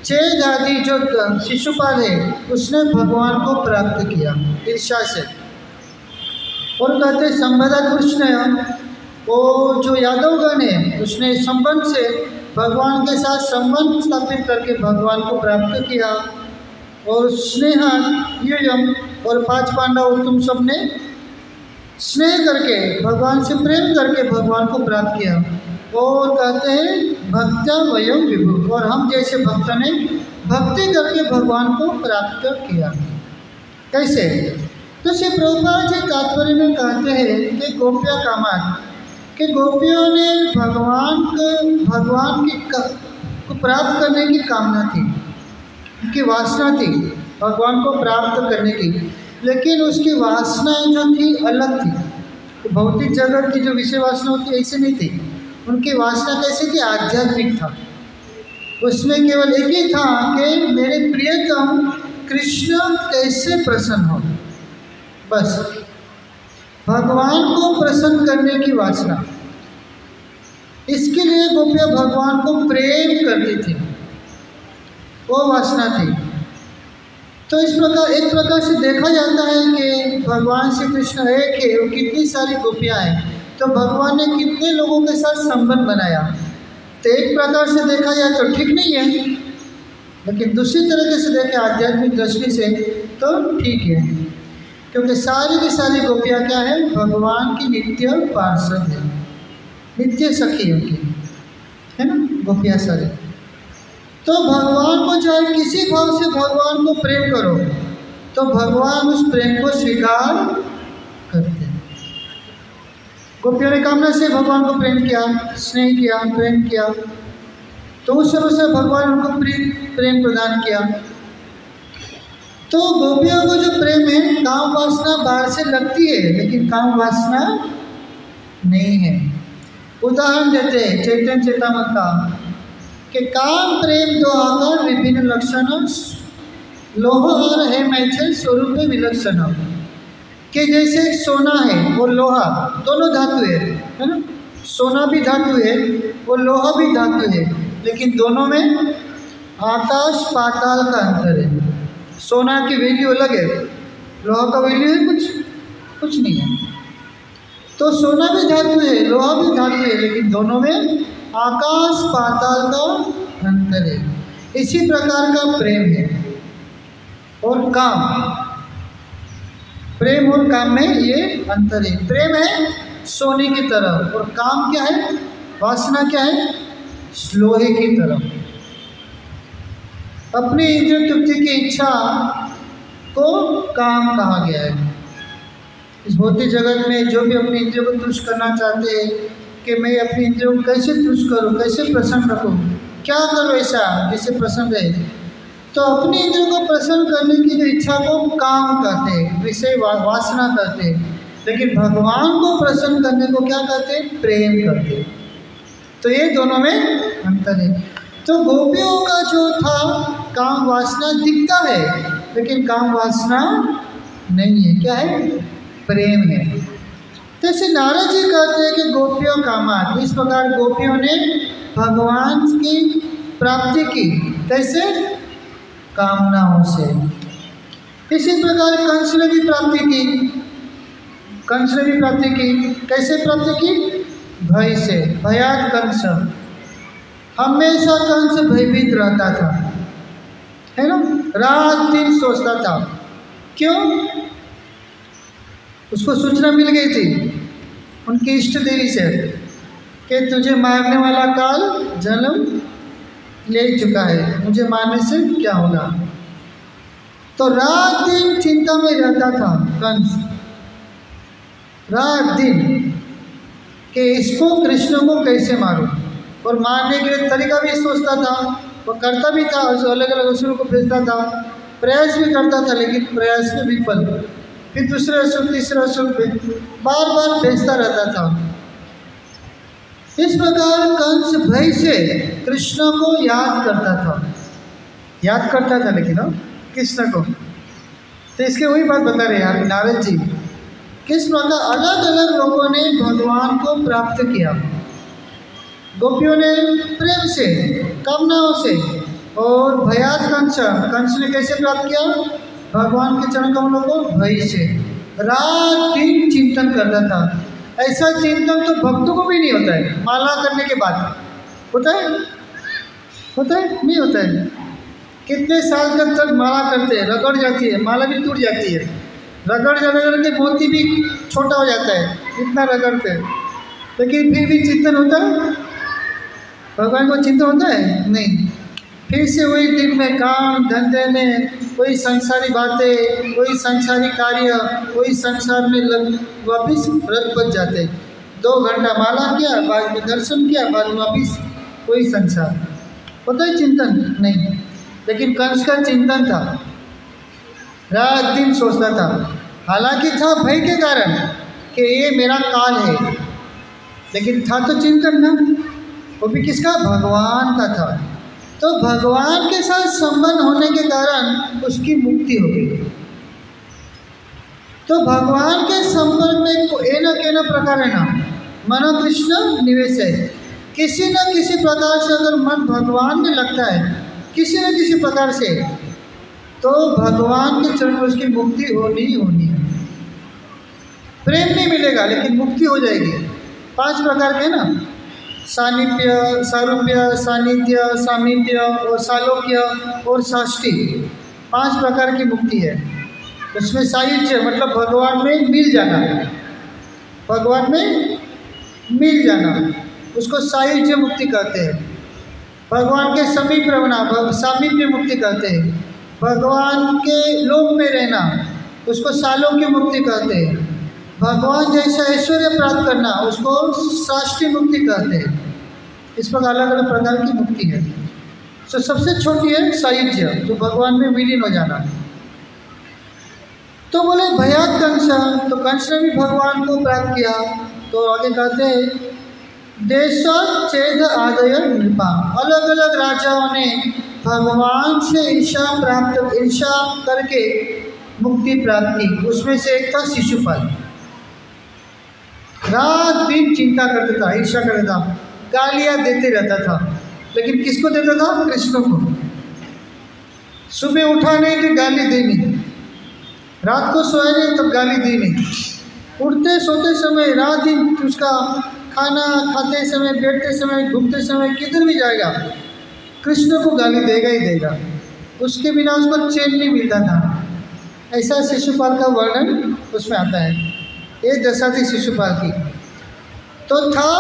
चेद आदि जो शिशुपाल है उसने भगवान को प्राप्त किया ईर्ष्या से। और कहते संबदा कृष्ण, वो जो यादवगण है उसने संबंध से भगवान के साथ संबंध स्थापित करके भगवान को प्राप्त किया। और स्नेहा युयम और 5 पांडव तुम सब ने स्नेह करके भगवान से प्रेम करके भगवान को प्राप्त किया। और कहते हैं भक्त्या वयम विभु, और हम जैसे भक्त ने भक्ति करके भगवान को प्राप्त किया। कैसे? तो श्री प्रभुपाद जी तात्पर्य में कहते हैं कि गोपिया कामान, कि गोपियों ने भगवान को प्राप्त करने की कामना थी, उनकी वासना थी भगवान को प्राप्त करने की, लेकिन उसकी वासनाएं जो थी अलग थी। तो भौतिक जगत की जो विषय वासना होती ऐसी नहीं थी, उनकी वासना कैसी थी? आध्यात्मिक था। उसमें केवल एक ही था कि मेरे प्रियतम कृष्ण कैसे प्रसन्न हो, बस भगवान को प्रसन्न करने की वासना। इसके लिए गोपियाँ भगवान को प्रेम करती थी, वो वासना थी। तो इस प्रकार एक प्रकार से देखा जाता है कि भगवान श्री कृष्ण एक है, वो कितनी सारी गोपियाँ हैं, तो भगवान ने कितने लोगों के साथ संबंध बनाया। तो एक प्रकार से देखा जाए तो ठीक नहीं है, लेकिन दूसरी तरीके से देखें आध्यात्मिक दृष्टि से तो ठीक है, क्योंकि सारी की सारी गोपियाँ क्या है? भगवान की नित्य पार्षद है, नित्य सखी उनकी, है ना, गोपियाँ सारी। तो भगवान को चाहे किसी भाव से भगवान को प्रेम करो, तो भगवान उस प्रेम को स्वीकार करते हैं। गोपियों ने कामना से भगवान को प्रेम किया, स्नेह किया, प्रेम किया, तो उस समय से भगवान उनको प्रेम प्रदान किया। तो गोपियों को जो प्रेम है, काम वासना बाहर से लगती है, लेकिन काम वासना नहीं है। उदाहरण देते हैं चैतन्य चेतामृत का कि काम प्रेम दो आकार विभिन्न लक्षण, लोह और है मैथिल स्वरूप विलक्षण। कि जैसे सोना है और लोहा दोनों धातु है ना, सोना भी धातु है और लोहा भी धातु है, लेकिन दोनों में आकाश पाताल का अंतर है। सोना की वैल्यू अलग है, लोहा का वैल्यू है कुछ नहीं है। तो सोना भी धातु है, लोहा भी धातु है, लेकिन दोनों में आकाश पाताल का अंतर है। इसी प्रकार का प्रेम है और काम, प्रेम और काम में ये अंतर है। प्रेम है सोने की तरफ और काम क्या है? वासना क्या है? लोहे की तरफ। अपनी इंद्रिय तृप्ति की इच्छा को काम कहा गया है। इस भौतिक जगत में जो भी अपनी इंद्रियों को तुष्ट करना चाहते हैं कि मैं अपनी इंद्रियों को कैसे तुष्ट करूं, कैसे प्रसन्न रखूं, क्या करूं ऐसा जिससे प्रसन्न रहे, तो अपनी इंद्रियों को प्रसन्न करने की जो इच्छा को काम कहते हैं, विषय वासना कहते हैं। लेकिन भगवान को प्रसन्न करने को क्या कहते हैं? प्रेम कहते हैं। तो ये दोनों में अंतर है। तो गोपियों का जो था काम वासना दिखता है, लेकिन काम वासना नहीं है, क्या है? प्रेम है। तो ऐसे नारद जी कहते हैं कि गोपियों कामान, इस प्रकार गोपियों ने भगवान की प्राप्ति की, कैसे? कामनाओं से। इसी प्रकार कंस ने भी प्राप्ति की, कैसे प्राप्ति की? भय से। भयात कंस, हमेशा कंस भयभीत रहता था, है ना, रात दिन सोचता था। क्यों? उसको सूचना मिल गई थी उनकी इष्ट देवी से कि तुझे मारने वाला काल जन्म ले चुका है, मुझे मारने से क्या होगा। तो रात दिन चिंता में रहता था कंस, रात दिन, कि इसको कृष्ण को कैसे मारूं, और मारने के लिए तरीका भी सोचता था, वो करता भी था, अलग अलग असुरों को भेजता था, प्रयास भी करता था, लेकिन प्रयास में विफल। फिर दूसरे असुर, तीसरे असुर पे बार बार भेजता रहता था। इस प्रकार कंस भय से कृष्ण को याद करता था, लेकिन कृष्ण को। तो इसके वही बात बता रहे हैं नारद जी, किस प्रकार अलग अलग लोगों ने भगवान को प्राप्त किया। गोपियों ने प्रेम से, कामनाओं से, और भयात कंस ने कैसे प्राप्त किया? भगवान के चरण कमलों को भय से। रात दिन चिंतन करता था। ऐसा चिंतन तो भक्तों को भी नहीं होता है। माला करने के बाद होता है? नहीं होता है। कितने साल तक माला करते हैं, रगड़ जाती है, माला भी टूट जाती है, रगड़ के मोती भी छोटा हो जाता है, इतना रगड़ते हैं, लेकिन फिर भी चिंतन होता है। भगवान को चिंतन होता है? नहीं। फिर से वही दिन में काम धंधे में, वही संसारी बातें, वही संसारी कार्य, वही संसार में वापिस रत बच जाते। 2 घंटा माला किया, बाद में दर्शन किया, बाद में वापिस वही संसार। पता है चिंतन नहीं, लेकिन कंस का चिंतन था, रात दिन सोचता था। हालांकि था भय के कारण कि ये मेरा काल है, लेकिन था तो चिंतन ना, वो भी किसका? भगवान का था। तो भगवान के साथ संबंध होने के कारण उसकी मुक्ति हो गई। तो भगवान के संपर्क में एना केना प्रकार है ना, मनो कृष्ण निवेश है। किसी न किसी प्रकार से अगर मन भगवान में लगता है, किसी न किसी प्रकार से, तो भगवान के चरण में उसकी मुक्ति होनी ही होनी है। प्रेम नहीं मिलेगा लेकिन मुक्ति हो जाएगी। 5 प्रकार के ना, सानिध्य, सारूप्य, सानिध्य, सामीप्य और सालोक्य और साष्टी, 5 प्रकार की मुक्ति है। उसमें सायुज्य मतलब भगवान में मिल जाना, भगवान में मिल जाना, उसको सायुज्य मुक्ति कहते हैं। भगवान के समीप रहना, सामीप्य मुक्ति कहते हैं। भगवान के लोक में रहना, उसको सालोक्य मुक्ति कहते हैं। भगवान जैसा ऐश्वर्य प्राप्त करना, उसको साष्टी मुक्ति कहते हैं। इस प्रकार अलग अलग प्रकार की मुक्ति है। तो सबसे छोटी है सायुज्य, तो भगवान में विलीन हो जाना। तो बोले भयात कंस, तो कंस ने भी भगवान को प्राप्त किया। तो आगे कहते हैं देशों चेद आदय नृपा, अलग अलग राजाओं ने भगवान से ईर्षा करके मुक्ति प्राप्त की। उसमें से एक था शिशुपाल। रात दिन चिंता करता था, ईर्षा करता था, गालियाँ देते रहता था, लेकिन किसको देता था? कृष्ण को। सुबह उठा नहीं कि गाली दी नहीं, रात को सोया नहीं तो गाली दी नहीं, उठते सोते समय रात दिन उसका खाना खाते समय, बैठते समय, घूमते समय, किधर भी जाएगा कृष्ण को गाली देगा ही देगा। उसके बिना उसको चैन नहीं मिलता था। ऐसा शिशुपाल का वर्णन उसमें आता है। ये दशा थी शिशुपाल की। तो था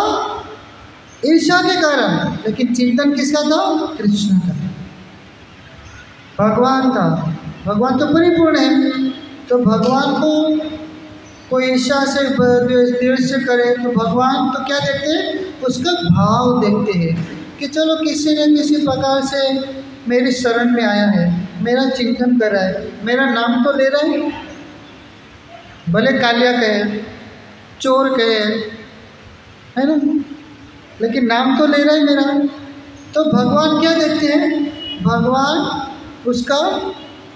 ईर्षा के कारण, लेकिन चिंतन किसका था? कृष्ण का। भगवान था, भगवान तो परिपूर्ण है। तो भगवान को कोई ईर्षा से द्वेष से करे तो भगवान तो क्या देखते हैं? उसका भाव देखते हैं कि चलो किसी न किसी प्रकार से मेरी शरण में आया है, मेरा चिंतन कर रहा है, मेरा नाम तो ले रहा है, भले कालिया कहे, चोर कहे, है ना, लेकिन नाम तो ले रहा है मेरा। तो भगवान क्या देखते हैं? भगवान उसका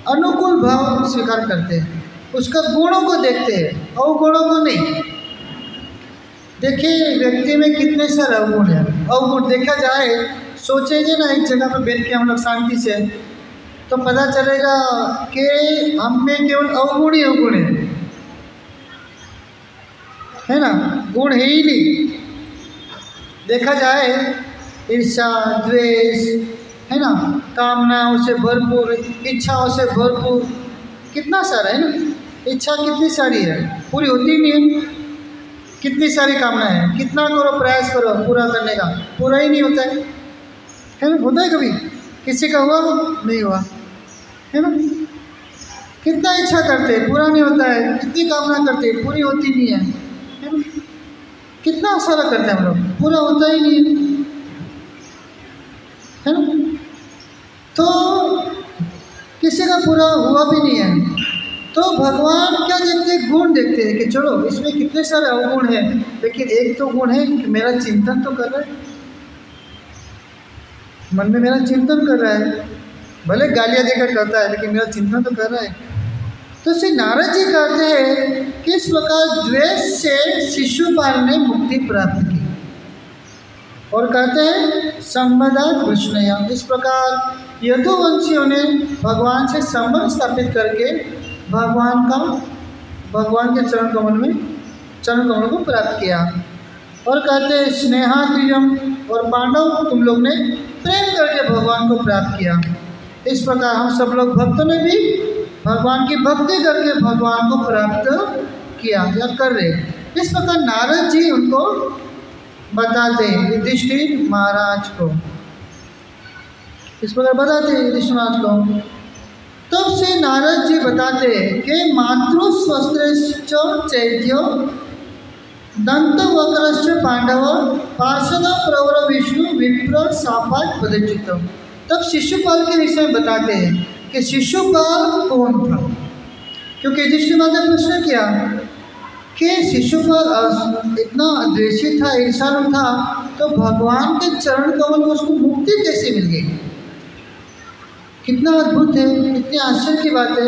अनुकूल भाव स्वीकार करते हैं, उसका गुणों को देखते हैं, अवगुणों को नहीं। देखिए व्यक्ति में कितने सारे अवगुण हैं। अवगुण देखा जाए, सोचेंगे ना एक जगह पर बैठ के हम लोग शांति से, तो पता चलेगा कि हम में केवल अवगुण ही अवगुण है ना, गुण है ही नहीं। देखा जाए ईर्षा, द्वेष, है ना, कामनाओं से भरपूर, इच्छाओं से भरपूर, कितना सारा है ना। इच्छा कितनी सारी है, पूरी होती नहीं है। कितनी सारी कामनाएं हैं, कितना करो प्रयास करो पूरा करने का, पूरा ही नहीं होता है ना। होता है कभी किसी का हुआ? नहीं हुआ, है ना। कितना इच्छा करते हैं, पूरा नहीं होता है। कितनी कामना करते हैं, पूरी होती नहीं है ना। कितना सारा करते हैं हम लोग, पूरा होता ही नहीं है ना। तो किसी का पूरा हुआ भी नहीं है। तो भगवान क्या देखते हैं? गुण देखते हैं कि चलो इसमें कितने सारे अवगुण हैं, लेकिन एक तो गुण है कि मेरा चिंतन तो कर रहा है, मन में मेरा चिंतन कर रहा है, भले गालियाँ देकर करता है लेकिन मेरा चिंतन तो कर रहा है। तो श्री नारद जी कहते हैं कि इस प्रकार द्वेष से शिशुपाल ने मुक्ति प्राप्त की। और कहते हैं संबंधा कृष्णया, इस प्रकार यदुवंशियों ने भगवान से संबंध स्थापित करके भगवान के चरण कमल को प्राप्त किया। और कहते हैं स्नेहाद्रियम, और पांडव तुम लोग ने प्रेम करके भगवान को प्राप्त किया। इस प्रकार हम सब लोग भक्तों ने भी भगवान की भक्ति करके भगवान को प्राप्त किया या कर रहे। इस प्रकार नारद जी उनको बताते युधिष्ठिर महाराज को। इस प्रकार बताते हैं युधिष्ठिर को। तब से नारद जी बताते कि मातृस्वस्त्रश्च चैत्यो दंत वक्रश्च पांडव पार्षद प्रवर विष्णु विप्र सापात पदच्युत। तब शिशुपाल के विषय में बताते हैं कि शिशुपाल कौन था, क्योंकि युधिष्ठिर ने प्रश्न किया कि शिशुपाल इतना द्वेषी था, ईर्ष्यालु था, तो भगवान के चरण कमल में उसको मुक्ति कैसे मिल गई। कितना अद्भुत है, कितनी आश्चर्य की बात है,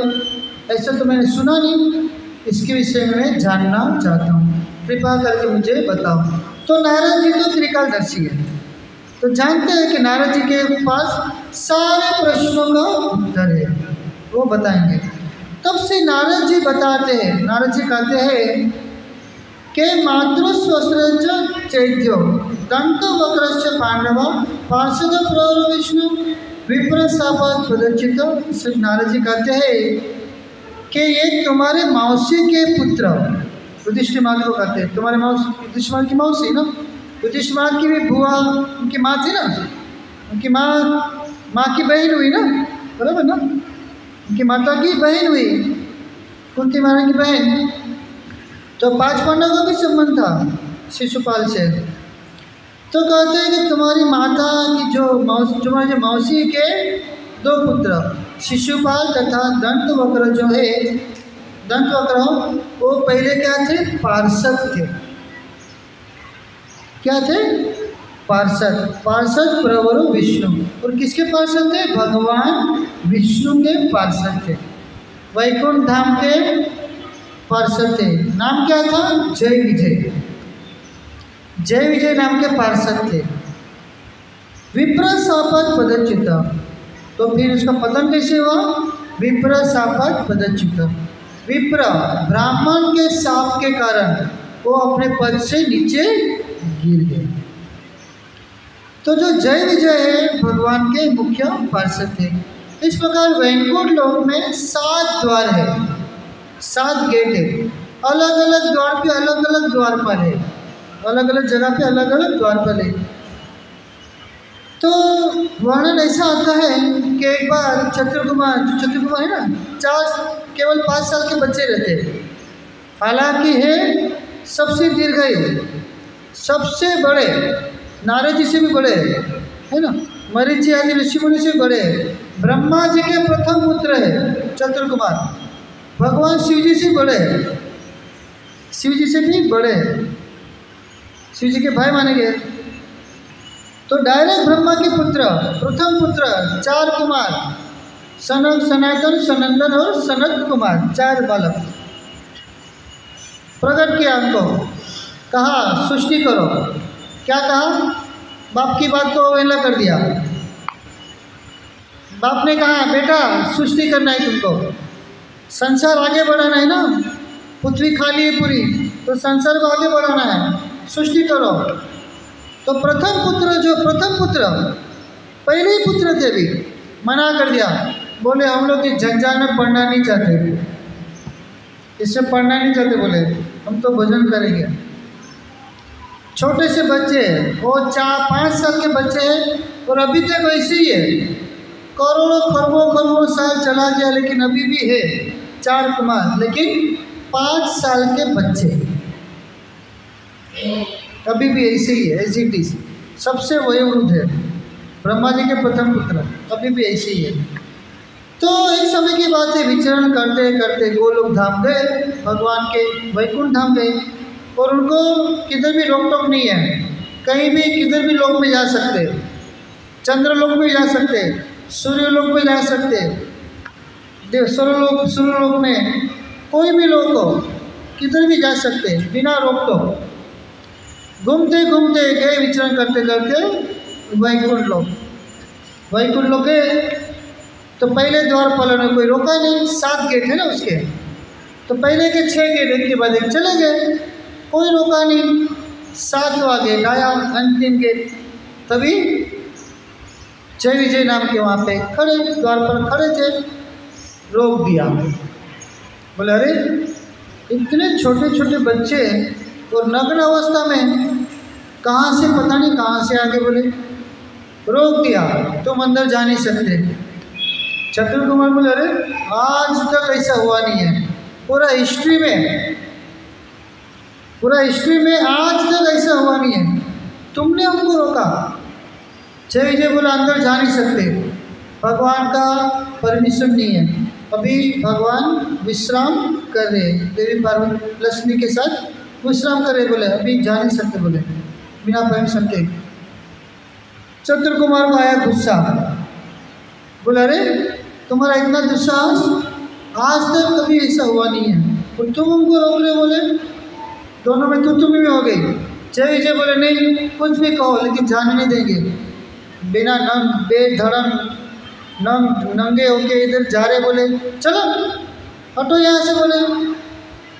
ऐसा तो मैंने सुना नहीं। इसके विषय में मैं जानना चाहता हूँ, कृपा करके मुझे बताओ। तो नारद जी तो त्रिकालदर्शी है, तो जानते हैं कि नारद जी के पास सारे प्रश्नों का उत्तर है, वो बताएंगे। तब से नारद जी बताते हैं, नारद जी कहते हैं कि मातृस्वस्त्र चैत्यो दंत वक्रश्च पांडव पार्षद प्रवर विष्णु विप्र सापात पदच्युत। नारद जी कहते हैं कि ये तुम्हारे मौसी के पुत्र, युधिष्ठिर को कहते हैं तुम्हारे मौसी, युधिष्ठिर की मौसी ना, युधिष्ठिर की भी बुआ उनकी माँ थी ना, उनकी माँ की बहन हुई ना, बराबर ना, उनकी माता की बहन हुई, कुंती महारानी की बहन। तो 5 पांडवों का भी संबंध था शिशुपाल से। तो कहते हैं कि तुम्हारी माता की तुम्हारी जो मौसी के 2 पुत्र शिशुपाल तथा दंतवक्र जो है, दंतवक्र वो पहले क्या थे, पार्षद थे। क्या थे, पार्षद। पार्षद प्रवर विष्णु, और किसके पार्षद थे, भगवान विष्णु के पार्षद थे, वैकुंठ धाम के पार्षद थे। नाम क्या था, जय विजय, जय विजय नाम के पार्षद थे। विप्र सापात पदच्युत, तो फिर उसका पतन कैसे हुआ, विप्र सापात पदच्युत। विप्र ब्राह्मण के शाप के कारण वो अपने पद से नीचे गिर गए। तो जो जय विजय है भगवान के मुख्य पार्षद थे। इस प्रकार वैकुंठ लोक में 7 द्वार है, 7 गेट है, अलग अलग द्वार पे अलग अलग द्वारपाल है, अलग अलग जगह पे अलग अलग द्वारपाल है। तो वर्णन ऐसा आता है कि एक बार चतुर्कुमार, जो चतुर्कुमार है ना, केवल 5 साल के बच्चे रहते हैं, हालांकि है सबसे दीर्घायु, सबसे बड़े, नारद जी से भी बड़े है ना, मरीचि आदि ऋषि मुनि से बड़े, ब्रह्मा जी के प्रथम पुत्र है चतुर्कुमार, भगवान शिव जी से बड़े, शिव जी से भी बड़े, शिव जी के भाई माने गए। तो डायरेक्ट ब्रह्मा के पुत्र, प्रथम पुत्र 4 कुमार, सनक, सनातन, सनंदन और सनत कुमार, 4 बालक। प्रकट किया उनको, कहा सृष्टि करो। क्या कहा, बाप की बात को अवहेलना कर दिया। बाप ने कहा बेटा सृष्टि करना है तुमको, संसार आगे बढ़ाना है ना, पृथ्वी खाली है पूरी, तो संसार को आगे बढ़ाना है, सृष्टि करो। तो प्रथम पुत्र पहले ही पुत्र थे, भी मना कर दिया, बोले हम लोग इस झंझाट में पढ़ना नहीं चाहते, इसमें पढ़ना नहीं चाहते, बोले हम तो भजन करेंगे। छोटे से बच्चे, वो 4-5 साल के बच्चे हैं, और अभी तक वैसे ही है, करोड़ों खरबों साल चला गया, लेकिन अभी भी है 4 कुमार, लेकिन 5 साल के बच्चे अभी भी ऐसे ही है, ऐसे इट इज, सबसे वयोवृद्ध है, ब्रह्मा जी के प्रथम पुत्र अभी भी ऐसे ही है। तो एक समय की बात है, विचरण करते करते गोलोक धाम गए, भगवान के वैकुंठ धाम गए, और उनको किधर भी रोक टोक नहीं है, कहीं भी किधर भी लोक में जा सकते, चंद्रलोक में जा सकते, सूर्यलोक में जा सकते, सूर्यलोक में कोई भी लोक हो, किधर भी जा सकते बिना रोक टोक। घूमते घूमते गए, विचरण करते करते वैकुंठ लोक गए। तो पहले द्वारपालों ने कोई रोका नहीं, 7 गेट है ना उसके, तो पहले के 6 गेट एक के बाद एक चले गए, कोई रोका नहीं। 7वां गेट आया, अंतिम गेट, तभी जय विजय नाम के वहाँ पे खड़े, द्वार पर खड़े थे, रोक दिया। बोले अरे इतने छोटे छोटे बच्चे और नग्न अवस्था में कहाँ से, पता नहीं कहाँ से आगे, बोले रोक दिया, तुम अंदर जा नहीं सकते। चतुर कुमार बोले अरे आज तक ऐसा हुआ नहीं है, पूरा हिस्ट्री में आज तक ऐसा हुआ नहीं है, तुमने हमको रोका। जय विजय बोला अंदर जा नहीं सकते, भगवान का परमिशन नहीं है, अभी भगवान विश्राम कर रहे, देवी पार्वती लक्ष्मी के साथ विश्राम कर रहे, बोले अभी जा नहीं सकते, बोले बिना परमिशन के। चतुर कुमार को आया गुस्सा, बोला अरे तुम्हारा इतना दुस्साहस, आज तक कभी ऐसा हुआ नहीं है और तुम हमको रोक रहे, बोले दोनों में तुम में हो गई। जय विजय बोले नहीं कुछ भी कहो लेकिन जाने नहीं देंगे, बिना बेधड़म नंगे होके इधर जा रहे, बोले चलो हटो यहाँ से, बोले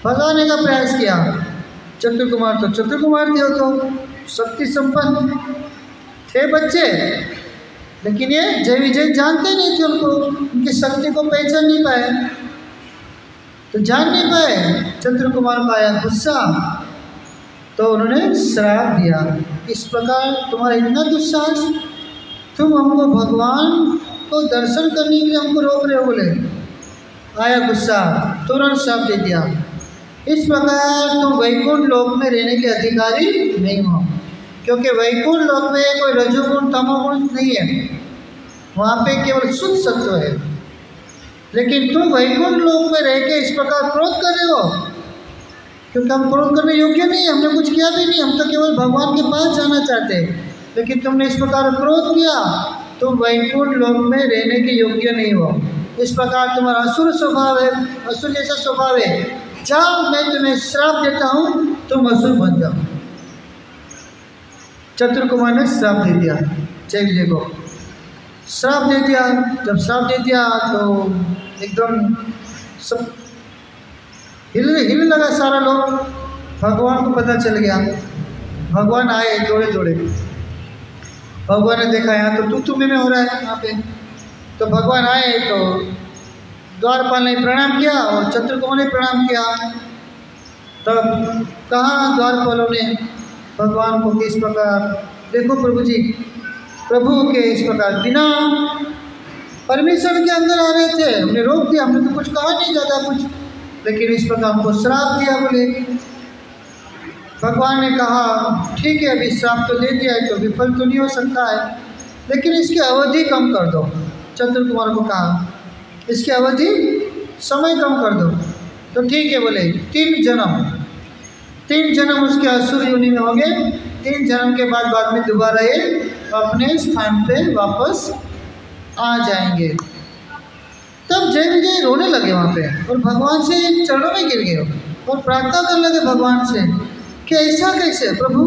भगाने का प्रयास किया। चतुर कुमार थे, तो शक्ति संपन्न थे बच्चे, लेकिन ये जय विजय जानते नहीं थे उनको, उनकी शक्ति को पहचान नहीं पाए, तो जान नहीं पाए। चतुर कुमार को आया गुस्सा, तो उन्होंने श्राप दिया, इस प्रकार तुम्हारा इतना दुस्साहस, तुम हमको भगवान को दर्शन करने के लिए हमको रोक रहे हो, बोले आया गुस्सा, तुरंत श्राप दे दिया, इस प्रकार तुम वैकुंठ लोक में रहने के अधिकारी नहीं हो, क्योंकि वैकुंठ लोक में कोई रजोगुण तमोगुण नहीं है, वहाँ पे केवल शुद्ध सत्व है। लेकिन तुम वैकुंठ लोक में रह के इस प्रकार क्रोध कर रहे हो, क्योंकि हम क्रोध करने योग्य नहीं, हमने कुछ किया भी नहीं, हम तो केवल भगवान के पास जाना चाहते हैं, लेकिन तुमने इस प्रकार क्रोध किया, तुम वैकुंठ लोक में रहने के योग्य नहीं हो, इस प्रकार तुम्हारा असुर स्वभाव है, असुर जैसा स्वभाव है, जाओ मैं तुम्हें श्राप देता हूँ, तुम असुर बन जाओ। चतुर कुमार ने श्राप दे दिया, जय विजय को श्राप दे दिया। जब श्राप दे दिया तो एकदम सब हिलने लगा सारा लोग, भगवान को पता चल गया, भगवान आए जोड़े जोड़े, भगवान ने देखा यहाँ तो तू में हो रहा है यहाँ पे, तो भगवान आए तो द्वारपाल ने प्रणाम किया और चतुर कुमार ने प्रणाम किया। तब कहा द्वारपालों ने भगवान को किस प्रकार, देखो प्रभु जी, प्रभु के इस प्रकार बिना परमिशन के अंदर आ रहे थे, हमने रोक दिया, हमने तो कुछ कहा नहीं ज़्यादा कुछ, लेकिन इस प्रकार हमको श्राप दिया, बोले। भगवान ने कहा ठीक है अभी श्राप तो दे दिया है तो विफल तो नहीं हो सकता है, लेकिन इसकी अवधि कम कर दो। चतुर कुमार को कहा इसकी अवधि समय कम कर दो, तो ठीक है बोले 3 जन्म उसके असुर योनि में हो गए, 3 जन्म के बाद में दोबारा ये अपने स्थान पे वापस आ जाएंगे। तब जय विजय रोने लगे वहाँ पे और भगवान से चरणों में गिर गए और प्रार्थना करने लगे भगवान से कि ऐसा कैसे प्रभु,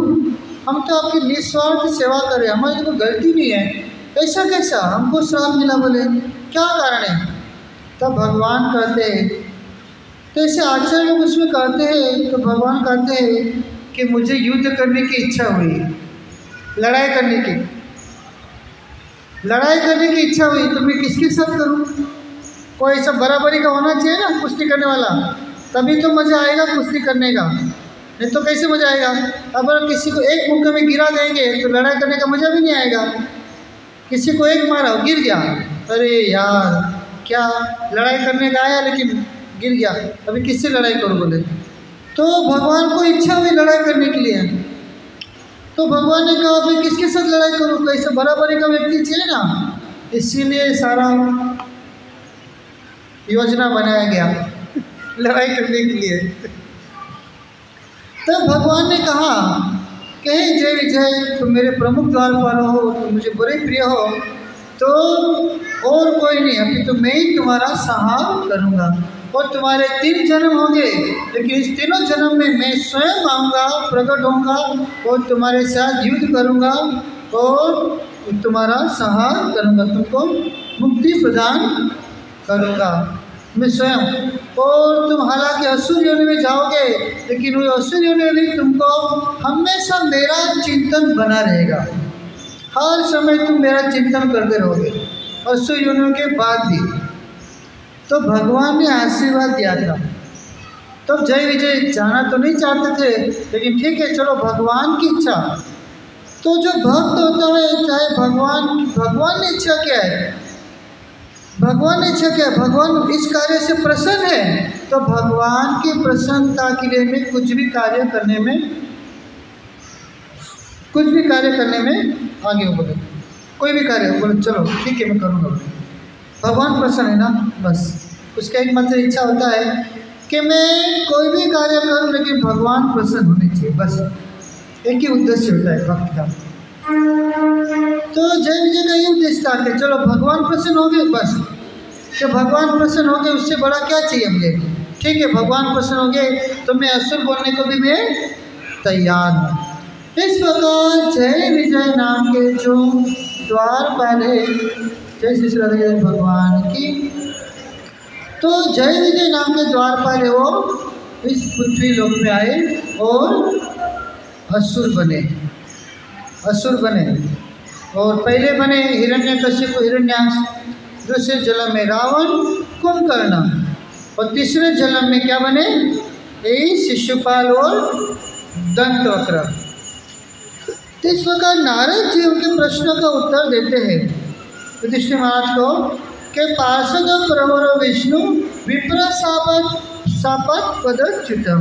हम तो आपकी निस्वार्थ सेवा कर रहे हैं, हमारी कोई गलती नहीं है, ऐसा कैसा हमको श्राप मिला, बोले क्या कारण है। तब भगवान कहते हैं, तो ऐसे आचार्य लोग उसमें कहते हैं, तो भगवान कहते हैं कि मुझे युद्ध करने की इच्छा हुई, लड़ाई करने की इच्छा हुई, तो मैं किसके साथ करूं, कोई ऐसा बराबरी का होना चाहिए ना कुश्ती करने वाला, तभी तो मज़ा आएगा कुश्ती करने का, नहीं तो कैसे मज़ा आएगा। अगर किसी को एक मुक्के में गिरा देंगे तो लड़ाई करने का मज़ा भी नहीं आएगा। किसी को एक मारा गिर गया, अरे यार क्या लड़ाई करने का आया लेकिन गिर गया, अभी किससे लड़ाई करूँ, बोले। तो भगवान को इच्छा हुई लड़ाई करने के लिए, तो भगवान ने कहा भाई किसके साथ लड़ाई करूँ, कैसे बराबरी का व्यक्ति चाहिए ना, इसीलिए सारा योजना बनाया गया लड़ाई करने के लिए। तब भगवान ने कहा कि जय विजय तुम मेरे प्रमुख द्वारपाल हो, तुम मुझे बड़े प्रिय हो, तो और कोई नहीं, अभी तो मैं ही तुम्हारा सहार करूँगा और तुम्हारे 3 जन्म होंगे, लेकिन इस 3 जन्म में मैं स्वयं आऊँगा, प्रकट होऊंगा और तुम्हारे साथ युद्ध करूँगा और तुम्हारा सहार करूँगा, तुमको मुक्ति प्रदान करूँगा मैं स्वयं। और तुम हालांकि असुर योनि में जाओगे, लेकिन वो असुर योनि में भी तुमको हमेशा मेरा चिंतन बना रहेगा, हर समय तुम मेरा चिंतन करते रहोगे असुर योनि के बाद भी। तो भगवान ने आशीर्वाद दिया था। तब जय विजय जाना तो नहीं चाहते थे, लेकिन ठीक है चलो भगवान की इच्छा, तो जो भक्त होता है, चाहे भगवान ने इच्छा क्या है, भगवान ने इच्छा क्या है, भगवान इस कार्य से प्रसन्न है, तो भगवान की प्रसन्नता के लिए मैं कुछ भी कार्य करने में आगे हो, बोले कोई भी कार्य हो, बोले चलो ठीक है मैं करूँगा, भगवान प्रसन्न है ना, बस उसका एक मात्र इच्छा होता है कि मैं कोई भी कार्य करूं लेकिन भगवान प्रसन्न होने चाहिए, बस एक ही उद्देश्य होता है भक्त का। तो जय विजय का ये उद्देश्य था कि चलो भगवान प्रसन्न हो गए, बस कि भगवान प्रसन्न हो गए, उससे बड़ा क्या चाहिए मुझे, ठीक है भगवान प्रसन्न हो गए तो मैं असुर बोलने को भी मैं तैयार हूँ। इस प्रकार जय विजय नाम के जो द्वारपाल है, जय श्री राधे भगवान की, तो जय विजय नाम के द्वारपाल है वो इस पृथ्वी लोक में आए और असुर बने और पहले बने हिरण्यकशिपु हिरण्याक्ष, दूसरे जन्म में रावण कुंभकर्ण और तीसरे जन्म में क्या बने, यही शिशुपाल और दंतवक्र। तो इस प्रकार नारद जी उनके प्रश्न का उत्तर देते हैं युधिष्ठिर महाराज को कि पार्षद प्रवर विष्णु विप्र सापत पदच्युतम।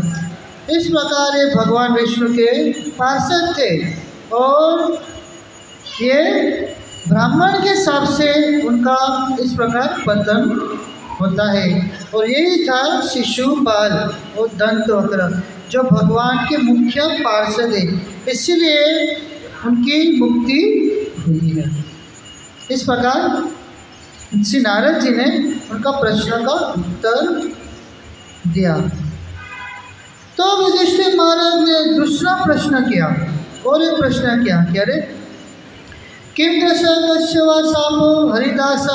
इस प्रकार ये भगवान विष्णु के पार्षद थे और ये ब्राह्मण के हिसाब से उनका इस प्रकार पतन होता है। और यही था शिशुपाल और दंतवक्र जो भगवान के मुख्य पार्षद है, इसलिए उनकी मुक्ति हुई है। इस प्रकार श्री नारद जी ने उनका प्रश्न का उत्तर दिया। तो युधिष्ठिर महाराज ने दूसरा प्रश्न किया और एक प्रश्न किया कि अरे किम दशकश्यवा सापो हरिदास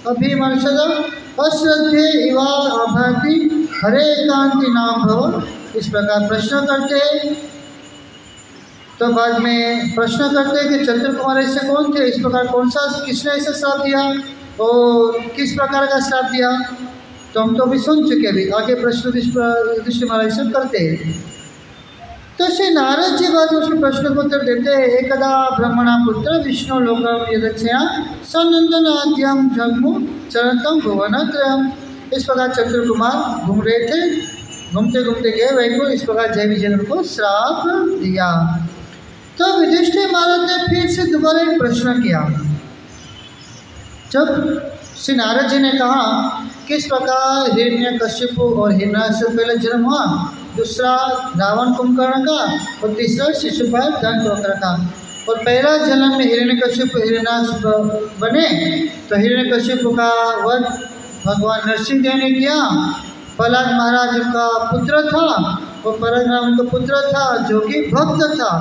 अभिमर्शद अश्रद्धे इवा अभाति हरे कांति नाम भव। इस प्रकार प्रश्न करते हैं, तो बाद में प्रश्न करते हैं कि चंद्रकुमार ऐसे कौन थे, इस प्रकार कौन सा किसने ऐसा श्राप दिया और किस प्रकार का श्राप दिया, तो हम तो अभी सुन चुके, अभी आगे प्रश्न युधिष्ठिर महाराज से करते हैं। तो श्री नारद जी बाद उसके प्रश्न को उत्तर देते हैं। एकदा ब्रह्मणा पुत्र विष्णु लोकम यदच्छया सनंदन आद्यम जगमु चरंतम भुवनत्रयम। इस प्रकार चंद्रकुमार घूम रहे थे, घूमते घूमते गए वैकुंठ, इस प्रकार जय विजय को श्राप दिया। तो युधिष्ठिर महाराज ने फिर से दोबारा एक प्रश्न किया। जब श्री नारद जी ने कहा किस प्रकार हिरण्यकशिपु और हिरण्याक्ष पहले जन्म हुआ, दूसरा रावण कुंभकर्ण का और तीसरा शिशुपाल दंतवक्र का, और पहला जन्म में हिरण्यकशिपु हिरण्याक्ष बने तो हिरण्यकशिपु का वध भगवान नरसिंहदेव ने किया। प्रहलाद महाराज का पुत्र था और परशुराम का पुत्र था जो कि भक्त था,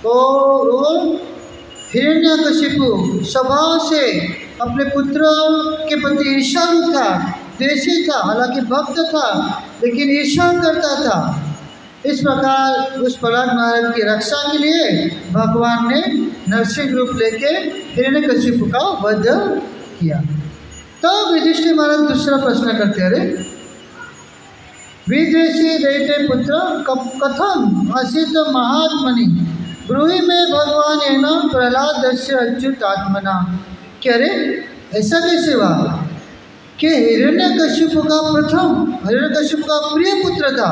और वो हिरण्यकशिपु स्वभाव से अपने पुत्र के प्रति ईर्ष्यालु था, द्वेषी था, हालांकि भक्त था लेकिन ईर्ष्या करता था। इस प्रकार उस प्रहलाद महाराज की रक्षा के लिए भगवान ने नरसिंह रूप लेके हिरण्यकशिपु का वध किया। तब युधिष्ठिर महाराज दूसरा प्रश्न करते, अरे विदेशी दैत्य पुत्र कथम असित महात्मनि ब्रूहि में भगवान है न प्रहलाद से अच्युत आत्मना। क्या रे ऐसा कैसे हुआ कि हिरण्यकशिपु का प्रिय पुत्र था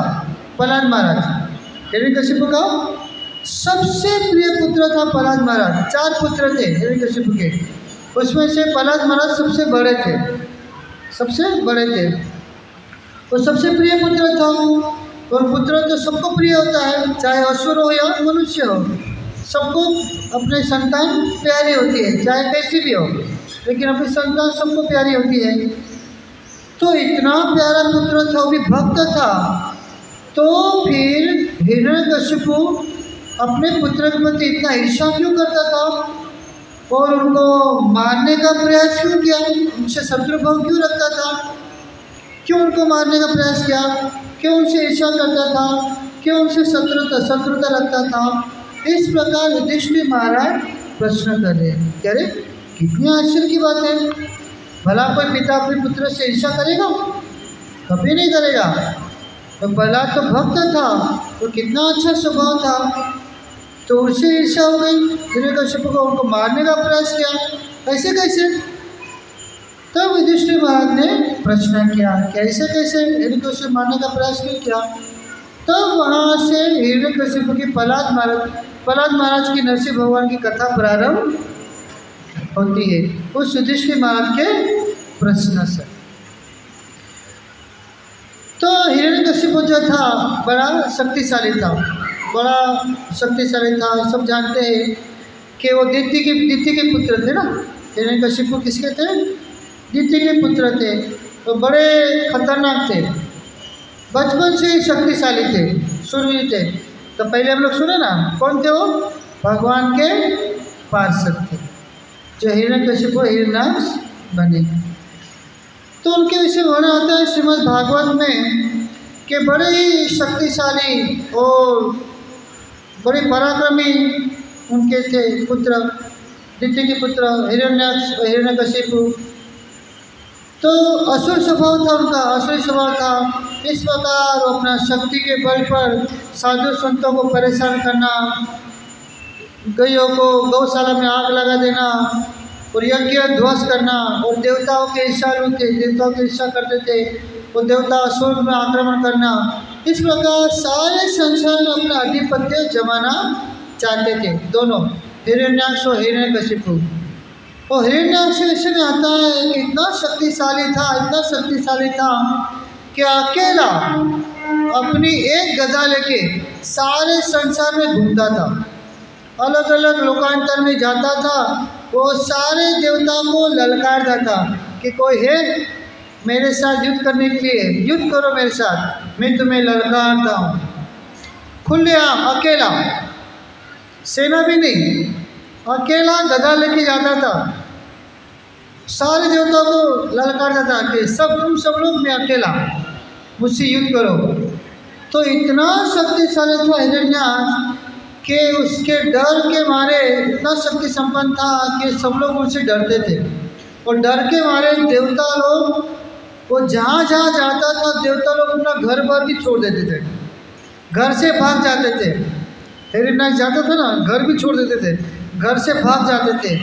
प्रहलाद महाराज, हिरण्यकशिपु का सबसे प्रिय पुत्र था प्रहलाद महाराज। 4 पुत्र थे हिरण्यकशिपु के, उसमें से प्रहलाद महाराज सबसे बड़े थे वो सबसे प्रिय पुत्र था। और पुत्र तो सबको प्रिय होता है, चाहे असुर हो या मनुष्य हो, सबको अपने संतान प्यारी होती है, चाहे कैसी भी हो, लेकिन अपनी संतान सबको प्यारी होती है। तो इतना प्यारा पुत्र था, वो भी भक्त था, तो फिर हिरण्यकशिपु अपने पुत्र के प्रति इतना ईर्ष्या क्यों करता था और उनको मारने का प्रयास क्यों किया, उनसे शत्रुभाव क्यों रखता था, क्यों उनको मारने का प्रयास किया, क्यों उनसे ईर्ष्या करता था, क्यों उनसे शत्रुता रखता था। इस प्रकार युधिष्ठिर महाराज प्रश्न कर रहे हैं। कह रहे कितनी आश्चर्य की बात है, भला कोई पिता अपने पुत्र से ईर्ष्या करेगा, कभी नहीं करेगा। तो प्रहलाद तो भक्त था, तो कितना अच्छा स्वभाव था, तो उससे ईर्ष्या हो गई, हिरण्यकशिपु को उनको मारने का प्रयास किया। ऐसे कैसे? तब युधिष्ठिर महाराज ने प्रश्न किया, कैसे कैसे हिरण्यकशिपु मारने का प्रयास क्यों किया? तब वहाँ से हिरण्यकशिपु की प्रहलाद महाराज की नरसिंह भगवान की कथा प्रारंभ होती है उस युधिष्ठिर महाराज के प्रश्न से। तो हिरण्यकशिपु जो था बड़ा शक्तिशाली था, सब जानते हैं कि वो दिति के पुत्र थे ना। हिरण्यकशिपु किसके थे? दिति के पुत्र थे। तो बड़े खतरनाक थे, बचपन से ही शक्तिशाली थे, शूरवीर थे। तो पहले हम लोग सुने ना, कौन थे वो? भगवान के पार्षद थे, जो हिरण्यकशिपु हिरण्याक्ष बने। तो उनके विषय में होना आता है श्रीमद् भागवत में कि बड़े ही शक्तिशाली और बड़े पराक्रमी उनके थे पुत्र, दिति के पुत्र हिरण्याक्ष हिरण्यकशिपु। तो असुर स्वभाव था उनका, असुर स्वभाव था। इस प्रकार अपना शक्ति के बल पर साधु संतों को परेशान करना, गायों को गौशाला में आग लगा देना और यज्ञ ध्वस्त करना, और देवताओं के ईर्ष्यालु थे, देवताओं की ईर्ष्या करते थे, और देवता असुर में आक्रमण करना। इस प्रकार सारे संसार में अपना आधिपत्य जमाना चाहते थे दोनों, हिरण्याक्ष और हिरण्यकशिपु। और हिरण्याक्ष विषय में आता है कि इतना शक्तिशाली था कि अकेला अपनी एक गदा लेके सारे संसार में घूमता था, अलग अलग लोकांतर में जाता था। वो सारे देवताओं को ललकारता था कि कोई है मेरे साथ युद्ध करने के लिए, युद्ध करो मेरे साथ, मैं तुम्हें ललकारता हूँ। खुलेआम अकेला, सेना भी नहीं, अकेला गदा लेके जाता था, सारे देवताओं को ललकारता था कि सब लोग मैं अकेला, मुझसे युद्ध करो। तो इतना शक्तिशाली था हिरण्याक्ष कि उसके डर के मारे इतना शक्ति संपन्न था कि सब लोग उससे डरते थे। और डर के मारे देवता लोग, वो जहाँ जाता था देवता लोग अपना घर बार भी छोड़ देते थे, घर से भाग जाते थे। हिरण्याक्ष जाता था ना, घर भी छोड़ देते थे, घर से भाग जाते थे।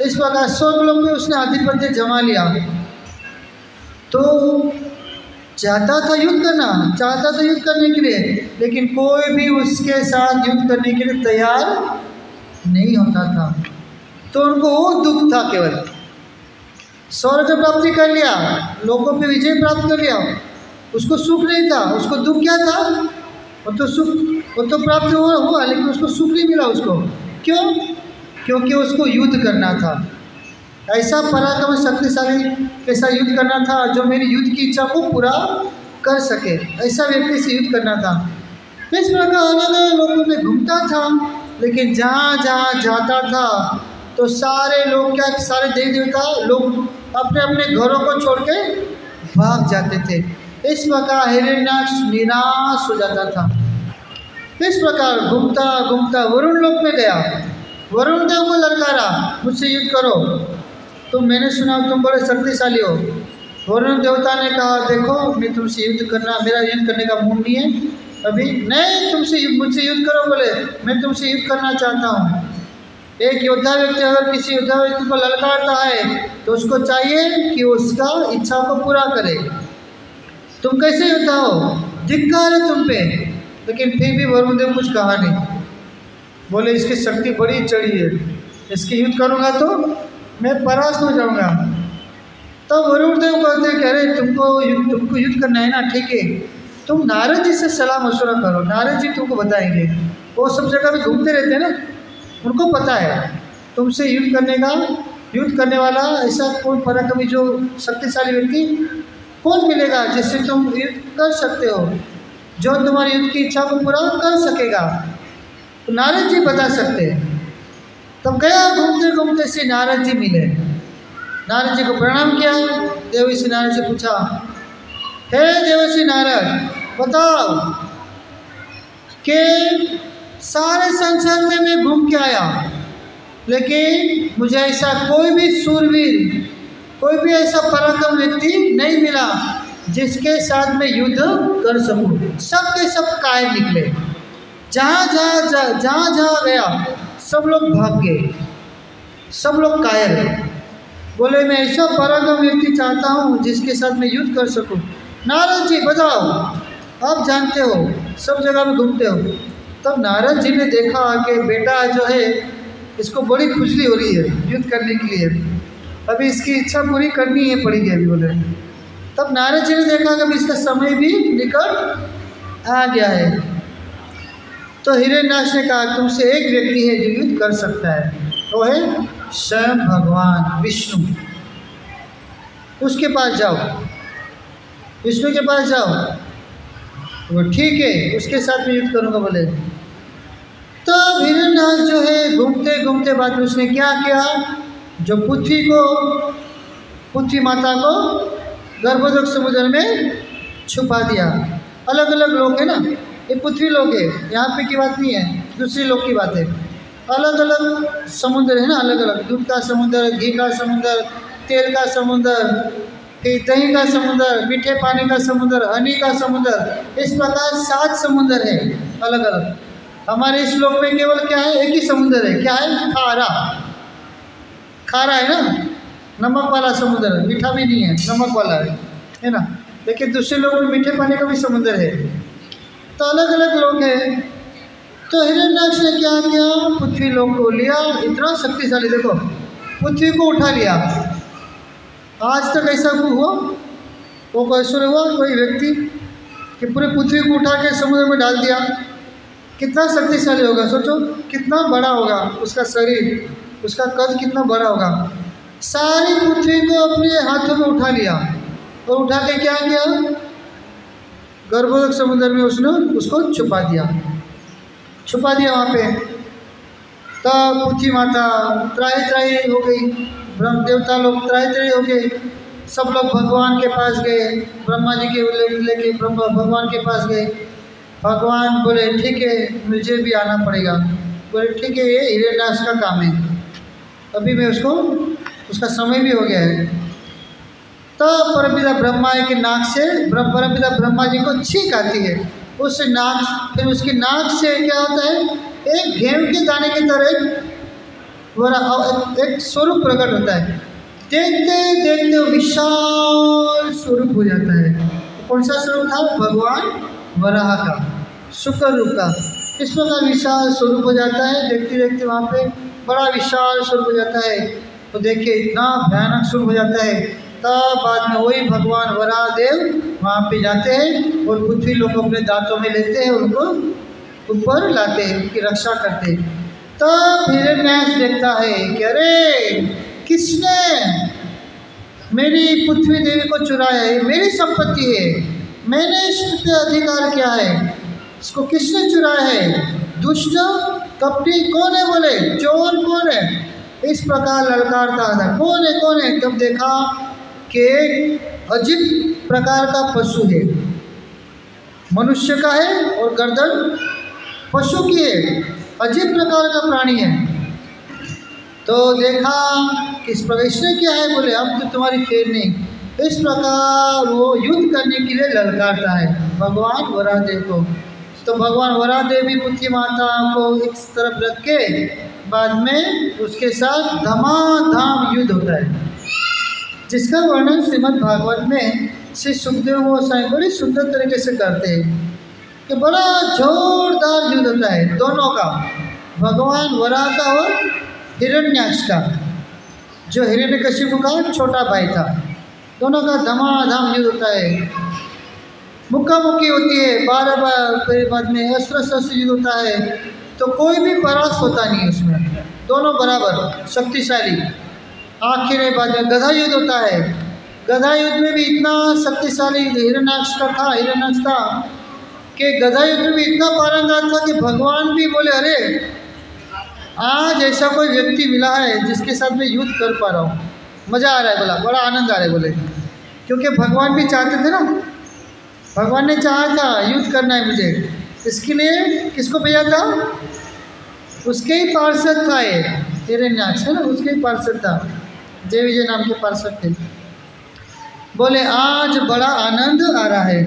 इस प्रकार स्वर्ग लोग में उसने आधिपत्य जमा लिया। तो चाहता था युद्ध करने के लिए, लेकिन कोई भी उसके साथ युद्ध करने के लिए तैयार नहीं होता था। तो उनको वो दुख था, केवल स्वर्ग प्राप्ति कर लिया, लोगों पे विजय प्राप्त कर लिया, उसको सुख नहीं था। उसको दुख क्या था? वो तो प्राप्त हुआ, लेकिन उसको सुख नहीं मिला उसको। क्यों? क्योंकि उसको युद्ध करना था, ऐसा पराक्रम शक्तिशाली के साथ युद्ध करना था जो मेरी युद्ध की इच्छा को पूरा कर सके, ऐसा व्यक्ति से युद्ध करना था। इस प्रकार अलग अलग लोगों में घूमता था, लेकिन जहाँ जाता था तो सारे लोग सारे देवी देवता लोग अपने अपने घरों को छोड़ के भाग जाते थे। इस प्रकार हिरण्याक्ष निराश हो जाता था। इस प्रकार घूमता घूमता वरुण लोक में गया, वरुण देव को ललकारा, मुझसे युद्ध करो, तुम, मैंने सुना तुम बड़े शक्तिशाली हो। वरुण देवता ने कहा, देखो मैं तुमसे युद्ध करना, मेरा युद्ध करने का मूड नहीं है अभी, नहीं मुझसे युद्ध करो। बोले मैं तुमसे युद्ध करना चाहता हूँ। एक योद्धा व्यक्ति अगर किसी योद्धा व्यक्ति को ललकारता है तो उसको चाहिए कि उसका इच्छा को पूरा करे। तुम कैसे योद्धा हो, धिक्कार है तुम पे। लेकिन फिर भी वरुण देव कुछ कहा नहीं, बोले इसकी शक्ति बड़ी चढ़ी है, इसकी युद्ध करूँगा तो मैं परास्त हो जाऊंगा। तब वरुण देव कहते कह रहे तुमको युद्ध करना है ना, ठीक है, तुम नारद जी से सलाह मशवरा करो, नारद जी तुमको बताएंगे। वो सब जगह भी घूमते रहते हैं ना, उनको पता है तुमसे युद्ध करने वाला ऐसा कौन पराक्रमी जो शक्तिशाली व्यक्ति कौन मिलेगा जिससे तुम युद्ध कर सकते हो, जो तुम्हारी युद्ध की इच्छा को पूरा कर सकेगा। तो नारद जी बता सकते हैं। तब गया, घूमते घूमते से नारद जी मिले, नारद जी को प्रणाम किया। देवर्षि नारद से पूछा, हे देवर्षि नारद, बताओ कि सारे संसार में मैं घूम के आया, लेकिन मुझे ऐसा कोई भी शूरवीर, कोई भी ऐसा पराक्रम व्यक्ति नहीं मिला जिसके साथ मैं युद्ध कर सकूं। सब के सब कायर निकले, जहाँ जहाँ गया सब लोग भाग गए, सब लोग कायर। बोले मैं ऐसा पराक्रम व्यक्ति चाहता हूँ जिसके साथ मैं युद्ध कर सकूँ। नारद जी बताओ, आप जानते हो सब जगह में घूमते हो। तब नारद जी ने देखा कि बेटा जो है इसको बड़ी खुजली हो रही है युद्ध करने के लिए, अभी इसकी इच्छा पूरी करनी है पड़ेगी अभी। बोले तब नारद जी ने देखा कि इसका समय भी निकट आ गया है। तो हिरण्याक्ष ने कहा तुमसे एक व्यक्ति है जो युद्ध कर सकता है, वो है स्वयं भगवान विष्णु। उसके पास जाओ, विष्णु के पास जाओ। वो ठीक है, उसके साथ में युद्ध करूँगा। बोले तो हिरण्याक्ष जो है घूमते घूमते बाद में उसने क्या किया, जो पृथ्वी माता को गर्भोदक समुद्र में छुपा दिया। अलग अलग लोग है ना, ये पृथ्वी लोग है, यहाँ पे की बात नहीं है, दूसरी लोग की बात है। अलग अलग समुद्र है ना, अलग अलग, दूध का समुद्र, घी का समुद्र, तेल का समुद्र, फिर दही का समुद्र, मीठे पानी का समुद्र, हनी का समुद्र, इस प्रकार 7 समुद्र है अलग अलग। हमारे इस लोक में केवल क्या है, एक ही समुद्र है, क्या है, खारा। खारा है ना, नमक वाला समुद्र, मीठा भी नहीं है, नमक वाला है ना। लेकिन दूसरे लोग में मीठे पानी का भी समुद्र है। तो अलग अलग लोग हैं। तो हिरण्याक्ष ने क्या किया, पृथ्वी लोक को लिया, इतना शक्तिशाली, देखो पृथ्वी को उठा लिया। आज तक ऐसा हुआ, वो कैसे हुआ, कोई व्यक्ति कि पूरे पृथ्वी को उठा के समुद्र में डाल दिया। कितना शक्तिशाली होगा, सोचो कितना बड़ा होगा उसका शरीर, उसका कद कितना बड़ा होगा। सारी पृथ्वी को अपने हाथों में उठा लिया और उठा के क्या किया, गर्भोदक समुद्र में उसने उसको छुपा दिया वहाँ पे। तब पृथ्वी माता त्राही हो गई, ब्रह्म देवता लोग त्राही हो गए, सब लोग भगवान के पास गए, ब्रह्मा जी के लेके भगवान के पास गए। भगवान बोले ठीक है मुझे भी आना पड़ेगा। बोले ठीक है, ये हिरण्याक्ष का काम है, अभी मैं उसका समय भी हो गया है। तो परमपिता ब्रह्मा के नाक से परमपिता ब्रह्मा जी को छींक आती है, उस नाक, फिर उसकी नाक से क्या होता है, एक गेहूं के दाने की तरह एक स्वरूप प्रकट होता है। देखते देखते विशाल स्वरूप हो जाता है। कौन सा स्वरूप था, भगवान वराह का, शुक्र रूप का। इस प्रकार विशाल स्वरूप हो जाता है, देखते देखते वहाँ पे बड़ा विशाल स्वरूप हो जाता है। तो देखिए इतना भयानक स्वरूप हो जाता है। तब बाद में वही भगवान वराह देव वहाँ पे जाते हैं और पृथ्वी लोग अपने दांतों में लेते हैं, उनको ऊपर लाते हैं, उनकी रक्षा करते हैं। तब हिरण्याक्ष देखता है कि अरे किसने मेरी पृथ्वी देवी को चुराया है, मेरी संपत्ति है, मैंने इस पे अधिकार किया है, इसको किसने चुराया है, दुष्ट कपटी कौन है, बोले चोर कौन है, इस प्रकार ललकारता था, कौन है। तब देखा कि अजीब प्रकार का पशु है, मनुष्य का है और गर्दन पशु की है, अजीब प्रकार का प्राणी है। तो देखा किस प्रकार, इसने क्या है, बोले अब तो तुम्हारी खैर नहीं। इस प्रकार वो युद्ध करने के लिए ललकारता है भगवान वराहदेव को। तो भगवान वराहदेव भी पृथ्वी माता को एक तरफ रख के बाद में उसके साथ धमाधम युद्ध होता है, जिसका वर्णन श्रीमद् भागवत में श्री सुखदेव गोस्वामी बड़ी सुंदर तरीके से करते हैं कि बड़ा जोरदार युद्ध होता है दोनों का, भगवान वराह का और हिरण्याक्ष का, जो हिरण्यकशिपु का छोटा भाई था। दोनों का धमाधम युद्ध होता है, मुक्कामुक्की होती है, 12 बार बाद में अस्त्र शस्त्र युद्ध होता है। तो कोई भी परास्त होता नहीं उसमें, दोनों बराबर शक्तिशाली। आखिर में बाद में गधा युद्ध होता है। गधा युद्ध में भी इतना शक्तिशाली हिरण्याक्ष था कि गधा युद्ध में भी इतना पारंगत था कि भगवान भी बोले अरे आज ऐसा कोई व्यक्ति मिला है जिसके साथ मैं युद्ध कर पा रहा हूँ, मज़ा आ रहा है, बोला बड़ा आनंद आ रहा है। बोले क्योंकि भगवान भी चाहते थे ना, भगवान ने चाहा था युद्ध करना है मुझे, इसके लिए किसको भेजा था, उसके ही पार्षद था ये हिरण्याक्ष है ना, उसके ही पार्षद था, जय विजय नाम के पार्षद थे। बोले आज बड़ा आनंद आ रहा है,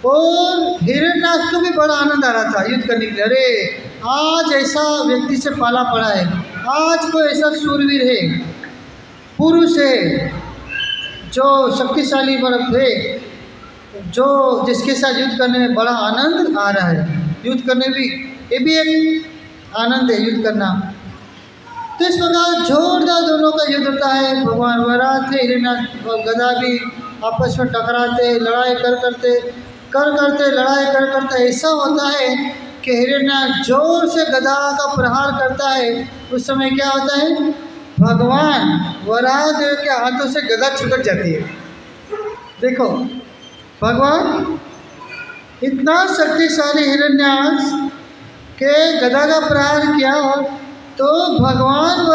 और हिरण्याक्ष को भी बड़ा आनंद आ रहा था युद्ध करने के लिए। अरे आज ऐसा व्यक्ति से पाला पड़ा है, आज कोई ऐसा शूरवीर है, पुरुष है, जो शक्तिशाली वर्ग है, जो जिसके साथ युद्ध करने में बड़ा आनंद आ रहा है। युद्ध करने भी ये भी एक आनंद है, युद्ध करना। तो इस प्रकार जोरदार दोनों का युद्ध होता है। भगवान वराह थे, हिरण्याक्ष और गदा भी आपस में टकराते, लड़ाई लड़ाई कर करते ऐसा होता है कि हिरण्याक्ष जोर से गदा का प्रहार करता है। उस समय क्या होता है, भगवान वराह देव के हाथों से गदा छुटक जाती है। देखो भगवान इतना शक्तिशाली हिरण्याक्ष के गदा का प्रहार किया, तो भगवान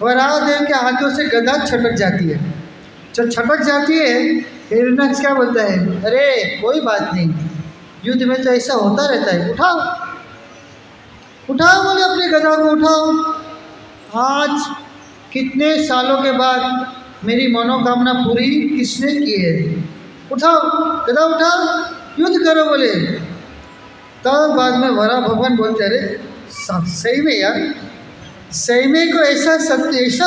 वराह देव के हाथों से गदा छटक जाती है। जब छटक जाती है, हिरण्याक्ष क्या बोलता है, अरे कोई बात नहीं, युद्ध में तो ऐसा होता रहता है, उठाओ बोले अपनी गदा को उठाओ। आज कितने सालों के बाद मेरी मनोकामना पूरी किसने की है, उठाओ गदा उठाओ, युद्ध करो बोले। तब बाद में वराह भगवान बोलते, अरे सही में यार, सही में को ऐसा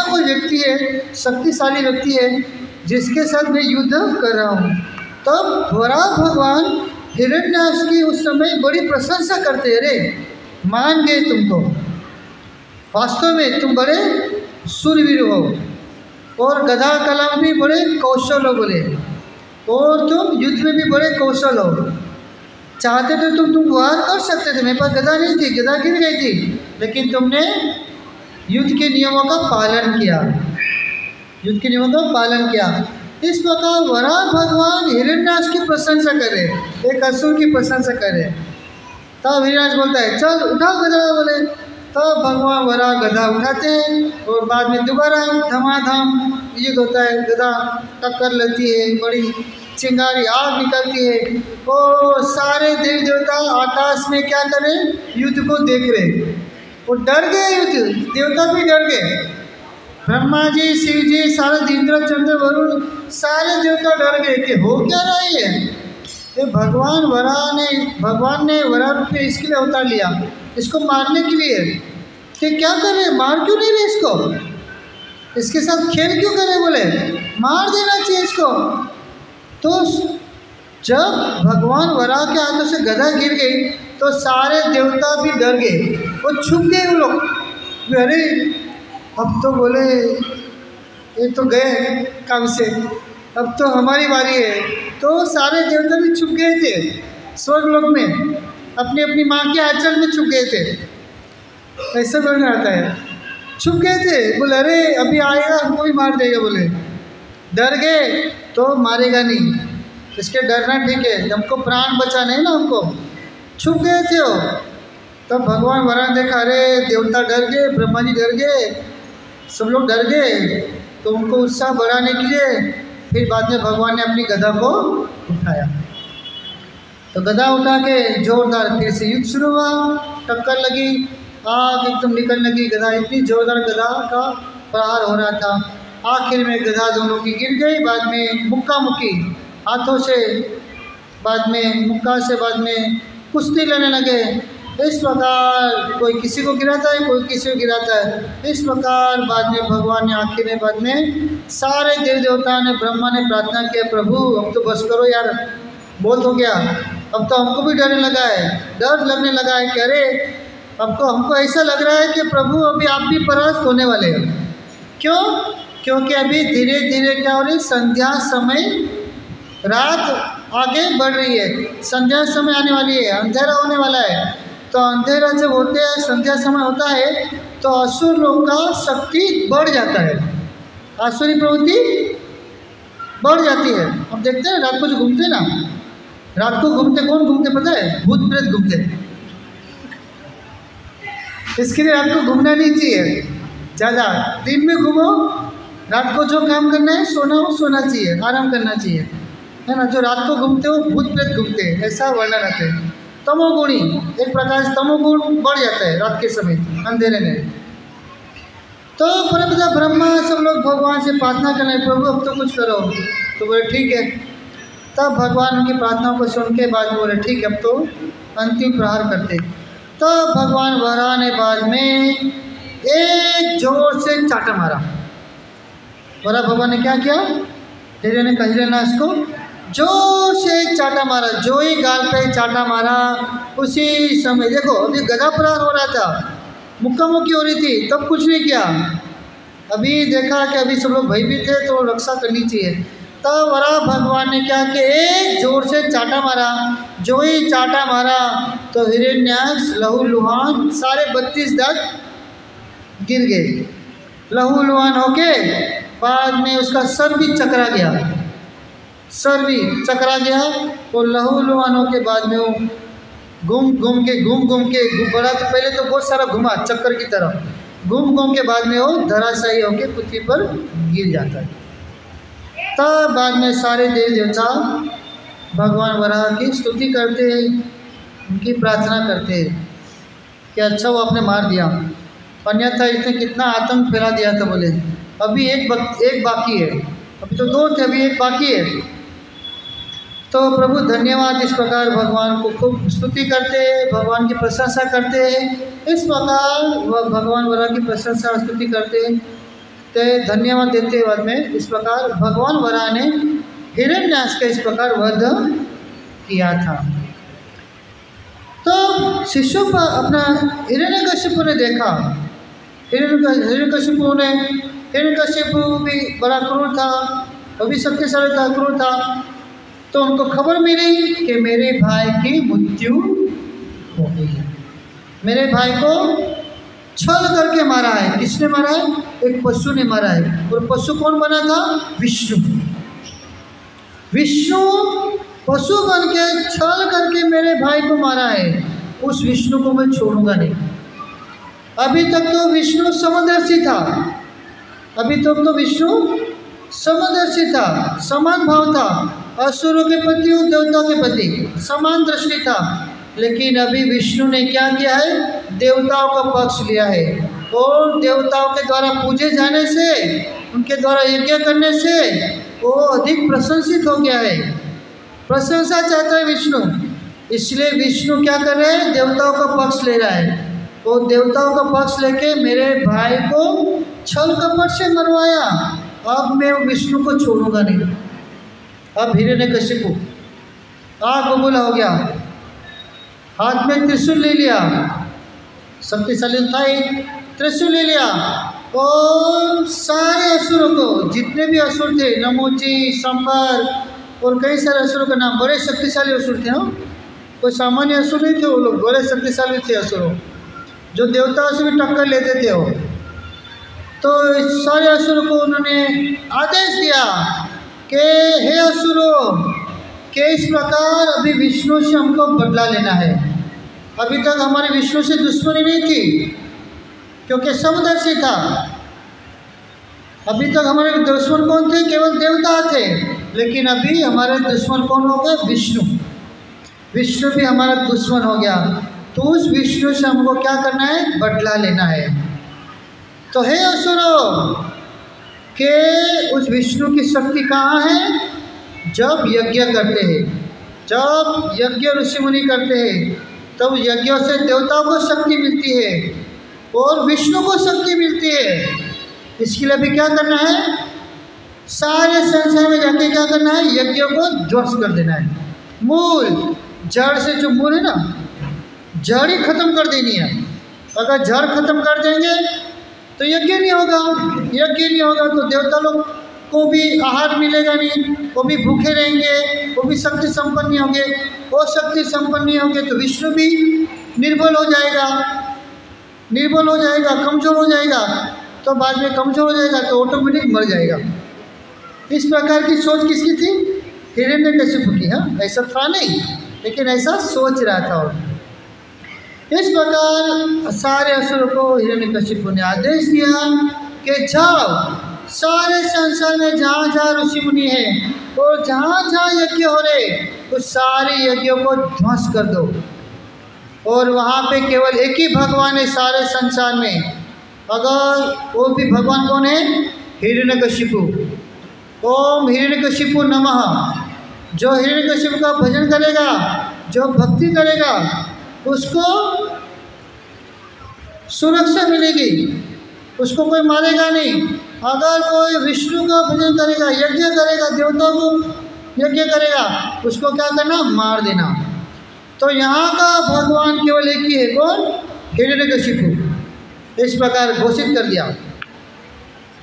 कोई व्यक्ति है, शक्तिशाली व्यक्ति है जिसके साथ मैं युद्ध कर रहा हूँ। तब वराह भगवान हिरण्याक्ष की उस समय बड़ी प्रशंसा करते, अरे मान गए तुमको, वास्तव में तुम बड़े शूरवीर हो और गदा कला में भी बड़े कौशल हो बोले, और तुम युद्ध में भी बड़े कौशल हो। चाहते तो तुम वार कर सकते थे, मेरे पास गदा नहीं थी, गदा गिर गई थी, लेकिन तुमने युद्ध के नियमों का पालन किया, युद्ध के नियमों का पालन किया। इस प्रकार वराह भगवान हिरण्याक्ष की प्रशंसा करे, एक असुर की प्रशंसा करे। तब हिरण्याक्ष बोलता है, चल उठाओ गदा बोले। तब भगवान वराह गदा उठाते हैं और बाद में दोबारा धमाधम युद्ध होता है। गदा टक्कर लेती है, बड़ी चिंगारी आग निकलती है, और सारे देवी देवता आकाश में क्या करें, युद्ध को देख रहे, वो डर गए, युद्ध देवता भी डर गए, ब्रह्मा जी, शिव जी, सारे इंद्र चंद्र वरुण सारे देवता डर गए कि हो क्या रहा है ये। भगवान ने वराह रूप में इसके लिए अवतार लिया, इसको मारने के लिए, कि क्या करे, मार क्यों नहीं रहे इसको, इसके साथ खेल क्यों करे, बोले मार देना चाहिए इसको। तो जब भगवान वराह के हाथों से गदा गिर गई, तो सारे देवता भी डर गए, वो छुप गए वो लोग, अरे अब तो बोले ये तो गए काम से, अब तो हमारी बारी है। तो सारे देवता भी छुप गए थे स्वर्गलोक में, अपनी अपनी माँ के आंचल में छुप गए थे, ऐसे वर्णन आता है, छुप गए थे, बोले अरे अभी आएगा हमको भी मार देगा, बोले डर गए तो मारेगा नहीं, इसके डरना ठीक है, हमको प्राण बचाना है ना, हमको छुप गए थे वो। तब भगवान वराह ने देखा, अरे देवता डर गए, ब्रह्मा जी डर गए, सब लोग डर गए, तो उनको उत्साह बढ़ाने के लिए फिर बाद में भगवान ने अपनी गदा को उठाया। तो गदा उठा के जोरदार फिर से युद्ध शुरू हुआ, टक्कर लगी, आग एकदम निकलने लगी, गदा इतनी जोरदार गदा का प्रहार हो रहा था। आखिर में गदा दोनों की गिर गई, बाद में मुक्का मुक्की हाथों से, बाद में मुक्का से, बाद में कुश्ती लेने लगे। इस प्रकार कोई किसी को गिराता है, कोई किसी को गिराता है। इस प्रकार बाद में भगवान ने आखिर में बाद में सारे देव देवता ने, ब्रह्मा ने प्रार्थना किया, प्रभु अब तो बस करो यार, बहुत हो गया, अब तो हमको भी डरने लगा है, डर लगने लगा है कि अरे अब तो हमको ऐसा लग रहा है कि प्रभु अभी आप भी परास्त होने वाले हैं। क्यों? क्योंकि अभी धीरे धीरे क्या हो रही, संध्या समय, रात आगे बढ़ रही है, संध्या समय आने वाली है, अंधेरा होने वाला है। तो अंधेरा जब होते हैं, संध्या समय होता है, तो असुर लोग का शक्ति बढ़ जाता है, आसुरी प्रवृत्ति बढ़ जाती है। अब देखते हैं रात को जो घूमते हैं ना, रात को घूमते कौन घूमते पता है? भूत प्रेत घूमते। इसके लिए रात को घूमना नहीं चाहिए ज़्यादा, दिन में घूमो, रात को जो काम करना है सोना हो, सोना चाहिए, आराम करना चाहिए, है ना। जो रात को घूमते हो भूत प्रेत घूमते, ऐसा वर्णन आते हैं। तमोगुणी, एक प्रकार से तमोगुण बढ़ जाता है रात के समय अंधेरे में। तो परमपिता ब्रह्मा सब लोग भगवान से प्रार्थना करने, प्रभु अब तो कुछ करो। तो बोले ठीक है। तब भगवान उनकी प्रार्थना को सुन के बाद बोले ठीक है अब तो अंतिम प्रहार करते। तब भगवान वराह ने बाद में एक जोर से चाटा मारा। वराह भगवान ने क्या किया, हिरण्यकशिपु को जोर से चाटा मारा। जो ही गाल पे चाटा मारा उसी समय देखो अभी गदा प्रहार हो रहा था, मुक्का मुक्की हो रही थी, तब कुछ नहीं किया। अभी देखा कि अभी सब लोग भयभीत थे तो रक्षा करनी चाहिए। तब वराह भगवान ने क्या कि एक जोर से चाटा मारा। जो ही चाटा मारा तो हिरण्याक्ष लहूलुहान सारे 32 दांत गिर गए, लहूलुहान होके बाद में उसका सर भी चकरा गया, सर भी चकरा गया। और लहूलुहान होके बाद में वो घूम घूम के बड़ा तो पहले तो बहुत सारा घुमा चक्कर की तरह, घूम के बाद में वो धराशायी होके पृथ्वी पर गिर जाता है। तब बाद में सारे देवी देवता भगवान वराह की स्तुति करते हैं, उनकी प्रार्थना करते हैं कि अच्छा वो आपने मार दिया, अन्यथा इसने कितना आतंक फैला दिया था। बोले अभी एक बाकी है, अभी तो 2 थे, अभी एक बाकी है। तो प्रभु धन्यवाद। इस प्रकार भगवान को खूब स्तुति करते हैं, भगवान की प्रशंसा करते हैं। इस प्रकार वह भगवान वराह की प्रशंसा स्तुति करते हैं, तो धन्यवाद देते हैं। बाद में इस प्रकार भगवान वराह ने हिरण्याक्ष का इस प्रकार वध किया था। तो शिशु पर अपना हिरण्यकशिपु ने देखा, हिरण्यकशिपु भी बड़ा क्रूर था, वो भी शक्तिशाली था, क्रूर था। तो उनको खबर मिली कि मेरे भाई की मृत्यु हो गई है, मेरे भाई को छल करके मारा है। किसने मारा है? एक पशु ने मारा है। और पशु कौन बना था? विष्णु। विष्णु पशु बन के छल करके मेरे भाई को मारा है। उस विष्णु को मैं छोड़ूंगा नहीं। अभी तक तो विष्णु समदर्शी था, अभी तक तो विष्णु समदर्शी था, समान भाव था, असुरों के प्रति और देवताओं के प्रति समान दृष्टि था। लेकिन अभी विष्णु ने क्या किया है? देवताओं का पक्ष लिया है और देवताओं के द्वारा पूजे जाने से, उनके द्वारा यज्ञ करने से वो अधिक प्रशंसित हो गया है। प्रशंसा चाहता है विष्णु, इसलिए विष्णु क्या कर रहे हैं? देवताओं का पक्ष ले रहा है। वो देवताओं का पक्ष लेके मेरे भाई को छल कपट से मरवाया। अब मैं विष्णु को छोड़ूंगा नहीं। अब हिरण्यकशिपु आग बबूला हो गया, हाथ में त्रिशूल ले लिया, शक्तिशाली था ही, त्रिशूल ले लिया और सारे असुरों को, जितने भी असुर थे, नमोची, संबर और कई सारे असुरों का नाम, बड़े शक्तिशाली असुर थे। हाँ, कोई सामान्य असुर नहीं थे, वो लोग बड़े शक्तिशाली थे असुरों, जो देवताओं से भी टक्कर लेते थे वो। तो सारे असुरों को उन्होंने आदेश दिया कि हे असुरों, कि इस प्रकार अभी विष्णु से हमको बदला लेना है। अभी तक हमारे विष्णु से दुश्मनी नहीं थी क्योंकि समदर्शी था। अभी तक हमारे दुश्मन कौन थे? केवल देवता थे। लेकिन अभी हमारे दुश्मन कौन हो गए? विष्णु। विष्णु भी हमारा दुश्मन हो गया। तो उस विष्णु से हमको क्या करना है? बदला लेना है। तो हे असुरों, के उस विष्णु की शक्ति कहाँ है? जब यज्ञ करते हैं, जब यज्ञ ऋषि मुनि करते हैं, तब यज्ञों से देवताओं को शक्ति मिलती है और विष्णु को शक्ति मिलती है। इसके लिए भी क्या करना है? सारे संसार में जाके क्या करना है? यज्ञों को ध्वस्त कर देना है। मूल जड़ से, जो मूल है ना, जड़ ही खत्म कर देनी है। अगर जड़ खत्म कर देंगे तो यज्ञ नहीं होगा। यज्ञ नहीं होगा तो देवता लोग को भी आहार मिलेगा नहीं, वो भी भूखे रहेंगे, वो भी शक्ति संपन्न नहीं होंगे। वो शक्ति संपन्न नहीं होंगे तो विष्णु भी निर्बल हो जाएगा, निर्बल हो जाएगा, कमजोर हो जाएगा। तो बाद में कमजोर हो जाएगा तो ऑटोमेटिक मर जाएगा। इस प्रकार की सोच किसकी थी? हिरण्यकशिपु की। हाँ, ऐसा था नहीं, लेकिन ऐसा सोच रहा था। और इस प्रकार सारे असुरों को हिरण्यकशिपु ने आदेश दिया कि जाओ, सारे संसार में जहाँ जहाँ ऋषि मुनि हैं और जहाँ जहाँ यज्ञ हो रहे, उस सारे यज्ञों को ध्वंस कर दो। और वहाँ पे केवल एक ही भगवान है सारे संसार में। अगर वो भी भगवान कौन है? हिरण्यकशिपु। ओम हिरण्यकशिपु नमः। जो हिरण्यकशिपु का भजन करेगा, जो भक्ति करेगा, उसको सुरक्षा मिलेगी, उसको कोई मारेगा नहीं। अगर कोई विष्णु का भजन करेगा, यज्ञ करेगा, देवता को यज्ञ करेगा, उसको क्या करना? मार देना। तो यहाँ का भगवान केवल एक ही है, कौन? हिरण्यकशिपु। इस प्रकार घोषित कर दिया।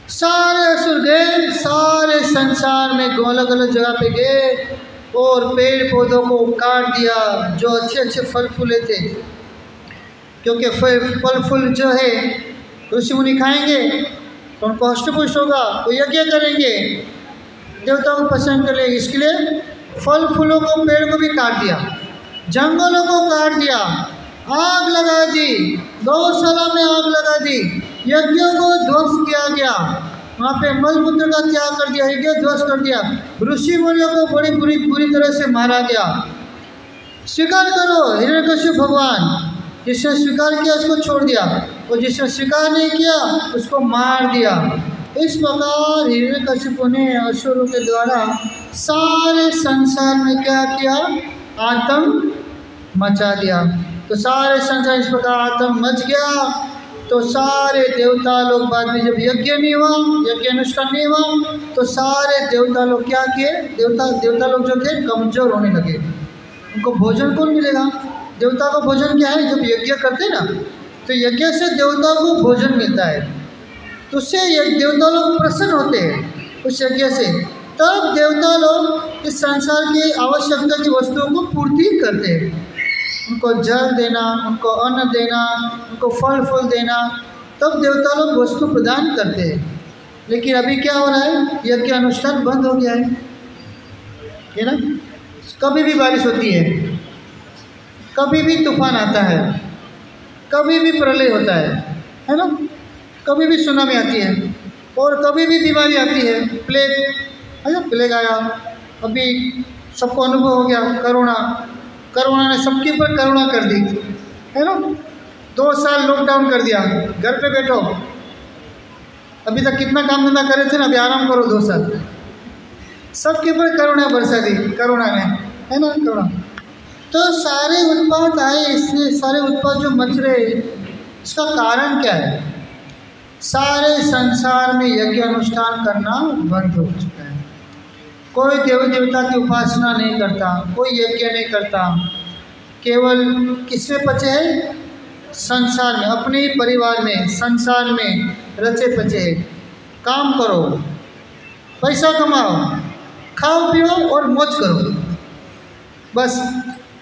सारे असुर गए, सारे संसार में अलग अलग जगह पे गए और पेड़ पौधों को काट दिया जो अच्छे अच्छे फल फूले थे, क्योंकि फल फूल जो है ऋषि मुनि खाएंगे तो उनको हष्टपुष्ट होगा, तो यज्ञ करेंगे, देवताओं को प्रसन्न कर लेंगे। इसके लिए फल फूलों को, पेड़ को भी काट दिया, जंगलों को काट दिया, आग लगा दी, गौशाला में आग लगा दी, यज्ञों को ध्वंस किया गया, वहाँ पे मलमूत्र का त्याग कर दिया, यज्ञ ध्वंस कर दिया, ऋषि मुनियों को बड़ी बुरी तरह से मारा गया। स्वीकार करो, हिरण्यकशिपु भगवान जिसने स्वीकार किया उसको छोड़ दिया, और जिसने स्वीकार नहीं किया उसको मार दिया। इस प्रकार हिरण्यकशिपु ने असुरों के द्वारा सारे संसार में क्या किया? आतंक मचा दिया। तो सारे संसार इस प्रकार आतंक मच गया। तो सारे देवता लोग बाद में जब यज्ञ नहीं हुआ, यज्ञ अनुष्ठान नहीं हुआ, तो सारे देवता लोग क्या किए? देवता लोग जो थे कमजोर होने लगे। उनको भोजन कौन मिलेगा? देवता को भोजन क्या है? जब यज्ञ करते ना, तो यज्ञ से देवता को भोजन मिलता है, तो उससे देवता लोग प्रसन्न होते हैं उस यज्ञ से। तब देवता लोग इस संसार की आवश्यकता की वस्तुओं को पूर्ति करते हैं, उनको जल देना, उनको अन्न देना, उनको फल फूल देना, तब देवता लोग वस्तु प्रदान करते हैं। लेकिन अभी क्या हो रहा है? यज्ञ अनुष्ठान बंद हो गया है ना? कभी भी बारिश होती है, कभी भी तूफान आता है, कभी भी प्रलय होता है ना? कभी भी सुनामी आती है और कभी भी बीमारी आती है, प्लेग है ना? प्लेग आया, अभी सबको अनुभव हो गया, कोरोना ने सबके ऊपर करुणा कर दी है ना? 2 साल लॉकडाउन कर दिया, घर पे बैठो। अभी तक कितना काम धंधा करे थे ना, अभी आराम करो 2 साल। सबके ऊपर करुणा बरसा दी कोरोना ने, है ना? करुणा। तो सारे उत्पाद आए, इसलिए सारे उत्पाद जो मच रहे, इसका कारण क्या है? सारे संसार में यज्ञ अनुष्ठान करना बंद हो चुका है। कोई देव देवता की उपासना नहीं करता, कोई यज्ञ नहीं करता, केवल किसमें पचे है? संसार में, अपने ही परिवार में, संसार में रचे पचे। काम करो, पैसा कमाओ, खाओ पियो और मौज करो, बस।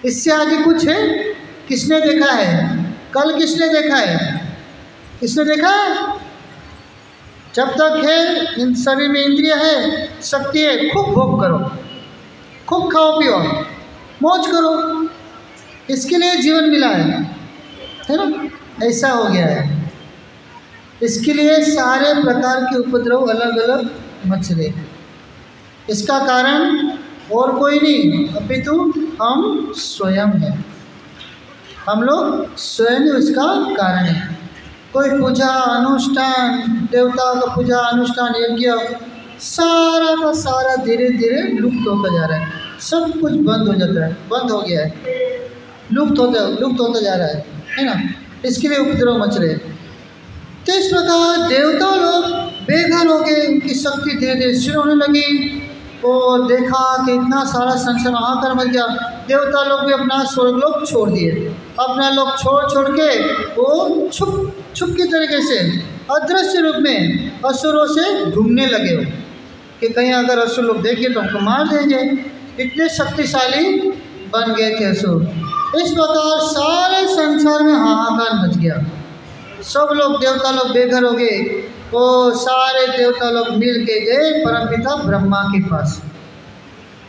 इससे आगे कुछ है? किसने देखा है? कल किसने देखा है? किसने देखा है? जब तक है इन शरीर में इंद्रिय है, शक्ति है, खूब भोग करो, खूब खाओ पियो, मौज करो, इसके लिए जीवन मिला है ना? ऐसा हो गया है। इसके लिए सारे प्रकार के उपद्रव अलग अलग मच रहे। इसका कारण और कोई नहीं, अपितु हम स्वयं हैं। हम लोग स्वयं उसका कारण है। कोई पूजा अनुष्ठान, देवताओं का पूजा अनुष्ठान, यज्ञ, सारा का सारा धीरे धीरे लुप्त होता जा रहा है। सब कुछ बंद हो जाता है, बंद हो गया है, लुप्त होता जा रहा है ना? इसके लिए उपद्रव मच रहे। तो इस प्रकार देवता लोग बेघर हो गए, उनकी शक्ति धीरे धीरे क्षीण होने लगी और देखा कि इतना सारा संसार हाहाकार मच गया। देवता लोग भी अपना स्वर्गलोक छोड़ दिए, अपना लोग छोड़ के वो छुप के तरीके से अदृश्य रूप में असुरों से घूमने लगे हो कि कहीं अगर असुर लोग देखे तो उनको मार देंगे। इतने शक्तिशाली बन गए थे असुर। इस प्रकार सारे संसार में हाहाकार मच गया, सब लोग देवता लोग बेघर हो गए। वो सारे देवता लोग मिल के गए परमपिता ब्रह्मा के पास।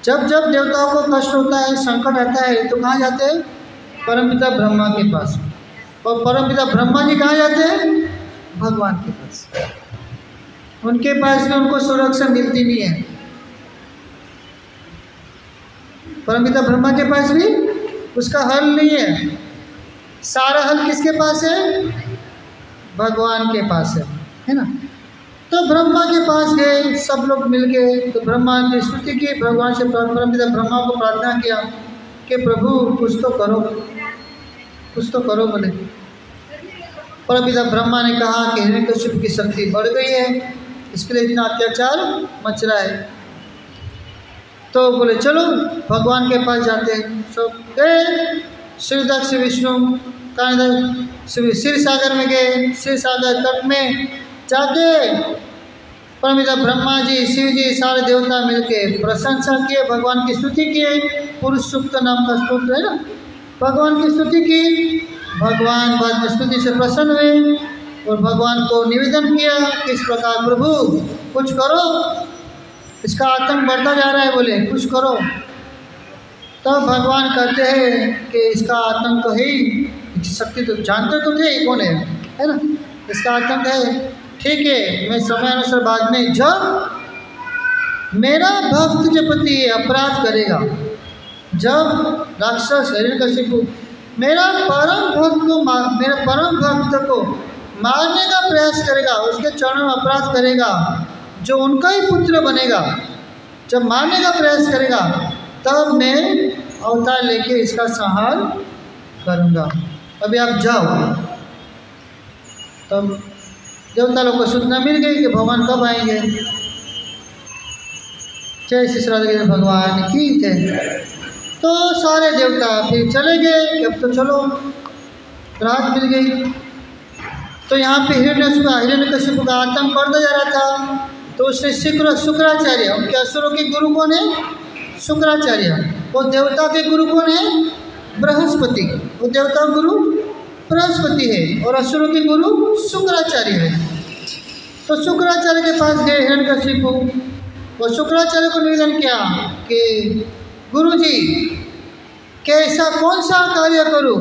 जब जब देवताओं को कष्ट होता है, संकट आता है, तो कहाँ जाते हैं? परमपिता ब्रह्मा के पास। और परमपिता ब्रह्मा जी कहाँ जाते हैं? भगवान के पास। उनके पास भी उनको सुरक्षा मिलती नहीं है। परमपिता ब्रह्मा के पास भी उसका हल नहीं है। सारा हल किसके पास है? भगवान के पास है ना? तो ब्रह्मा के पास गए सब लोग मिल गए। तो ब्रह्मा ने स्तुति की, भगवान से परमपिता ब्रह्मा को प्रार्थना किया कि प्रभु कुछ तो करो, कुछ तो करो बोले। परमपिता ब्रह्मा ने कहा कि हिरण्यकशिपु की शक्ति बढ़ गई है, इसके लिए इतना अत्याचार मच रहा है। तो बोले चलो भगवान के पास जाते हैं। सब गए, श्रीदक्ष विष्णु का क्षीर सागर में गए। क्षीर सागर तट में जाके परमपिता ब्रह्मा जी, शिव जी, सारे देवता मिलके प्रशंसा किए, भगवान की स्तुति किए। पुरुष सूक्त नाम का स्तोत्र है ना, भगवान की स्तुति की। भगवान बाद में स्तुति से प्रसन्न हुए और भगवान को निवेदन किया कि इस प्रकार प्रभु कुछ करो, इसका आतंक बढ़ता जा रहा है, बोले कुछ करो। तब भगवान कहते हैं कि इसका आतंक तो है ही, शक्ति तो जानते तो थे कौन है ना, इसका आतंक है। ठीक है, मैं समय अनुसार बाद में जब मेरा भक्त के प्रति अपराध करेगा, जब राक्षस हिरण्यकशिपु मेरे परम भक्त को मारने का प्रयास करेगा, उसके चरणों में अपराध करेगा, जो उनका ही पुत्र बनेगा, जब मारने का प्रयास करेगा तब मैं अवतार लेके इसका संहार करूँगा। अभी आप जाओ। तब देवता लोग को सूचना मिल गई कि भगवान कब आएंगे। जय श्री राधा भगवान की जय। तो सारे देवता फिर चले गए कि अब तो चलो, रात मिल गई। तो यहाँ पे हिरण्यकशिपु का आतंक बढ़ता जा रहा था। तो उसने शुक्राचार्य, उनके असुरों के गुरु कौन है? शुक्राचार्य। वो देवता के गुरु कौन है? बृहस्पति। वो देवता गुरु बृहस्पति है और असुरों के गुरु शुक्राचार्य है। तो शुक्राचार्य के पास गए हिरण्यकशिपु, और शुक्राचार्य को निवेदन किया कि गुरुजी कैसा कौन सा कार्य करूं,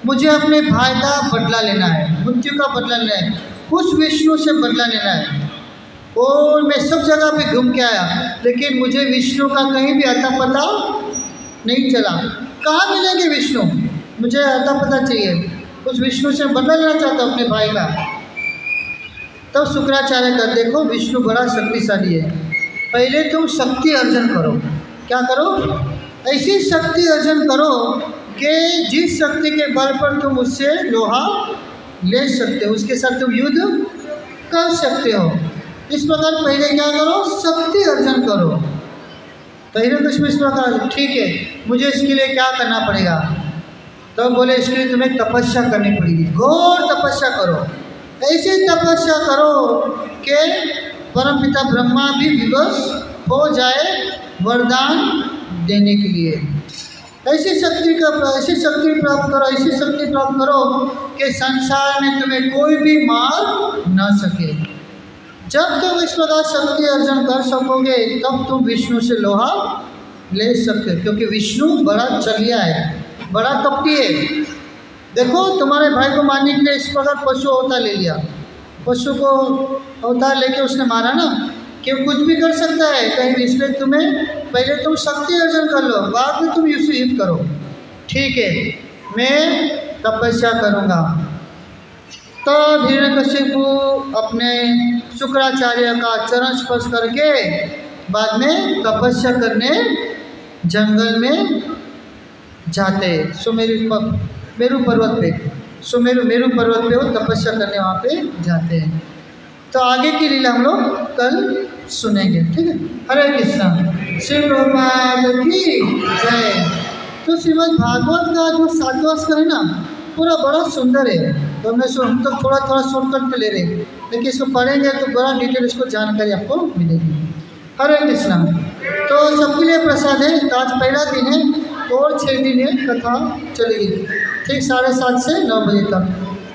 मुझे अपने भाई का बदला लेना है, मृत्यु का बदला लेना है, उस विष्णु से बदला लेना है। और मैं सब जगह पे घूम के आया, लेकिन मुझे विष्णु का कहीं भी अता पता नहीं चला। कहाँ मिलेंगे विष्णु? मुझे अता पता चाहिए, उस विष्णु से बदला लेना चाहता हूँ अपने भाई का। तब शुक्राचार्य का देखो विष्णु बड़ा शक्तिशाली है, पहले तुम शक्ति अर्जन करो। क्या करो? ऐसी शक्ति अर्जन करो कि जिस शक्ति के बल पर तुम उससे लोहा ले सकते हो, उसके साथ तुम युद्ध कर सकते हो। इस प्रकार पहले क्या करो? शक्ति अर्जन करो। तो हिरण्यकशिपु इस प्रकार, ठीक है, मुझे इसके लिए क्या करना पड़ेगा? तो बोले इसके लिए तुम्हें तपस्या करनी पड़ेगी, घोर तपस्या करो, ऐसी तपस्या करो कि परमपिता ब्रह्मा भी विवश हो जाए वरदान देने के लिए। ऐसी शक्ति प्राप्त करो, ऐसी शक्ति प्राप्त करो कि संसार में तुम्हें कोई भी मार न सके। जब तुम इस प्रकार शक्ति अर्जन कर सकोगे तब तुम विष्णु से लोहा ले सकते हो, क्योंकि विष्णु बड़ा चलिया है, बड़ा कपटी है। देखो तुम्हारे भाई को मारने के लिए इस प्रकार पशु अवतार ले लिया, पशु को अवतार लेके उसने मारा ना, क्यों कुछ भी कर सकता है कहीं भी। इसलिए तुम्हें पहले तुम शक्ति अर्जन कर लो, बाद में तुम युद्ध करो। ठीक है, मैं तपस्या करूँगा। तब हिरण्यकशिपु अपने शुक्राचार्य का चरण स्पर्श करके बाद में तपस्या करने जंगल में जाते। मेरू पर्वत पे, मेरू पर्वत पे वो तपस्या करने वहाँ पे जाते हैं। तो आगे की लीला हम लोग कल सुनेंगे। ठीक है, हरे कृष्णा। श्री प्रभुपाद की जय। तो श्रीमद् भागवत का जो 7वां स्कंद है ना, पूरा बड़ा सुंदर है। तो हम तो थोड़ा शॉर्टकट में ले रहे हैं, लेकिन इसको पढ़ेंगे तो बड़ा डिटेल इसको जानकारी आपको मिलेगी। हरे कृष्णा। तो सबके लिए प्रसाद है। तो आज पहला दिन है और 6 दिन है, कथा चलेगी ठीक 7:30 से 9 बजे तक।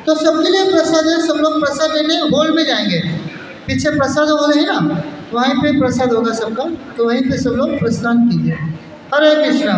तो सबके लिए प्रसाद है, सब लोग प्रसाद लेने हॉल में जाएंगे। पीछे प्रसाद हॉल है ना, वहीं पे प्रसाद होगा सबका, तो वहीं पे सब लोग प्रस्थान कीजिए। हरे कृष्णा।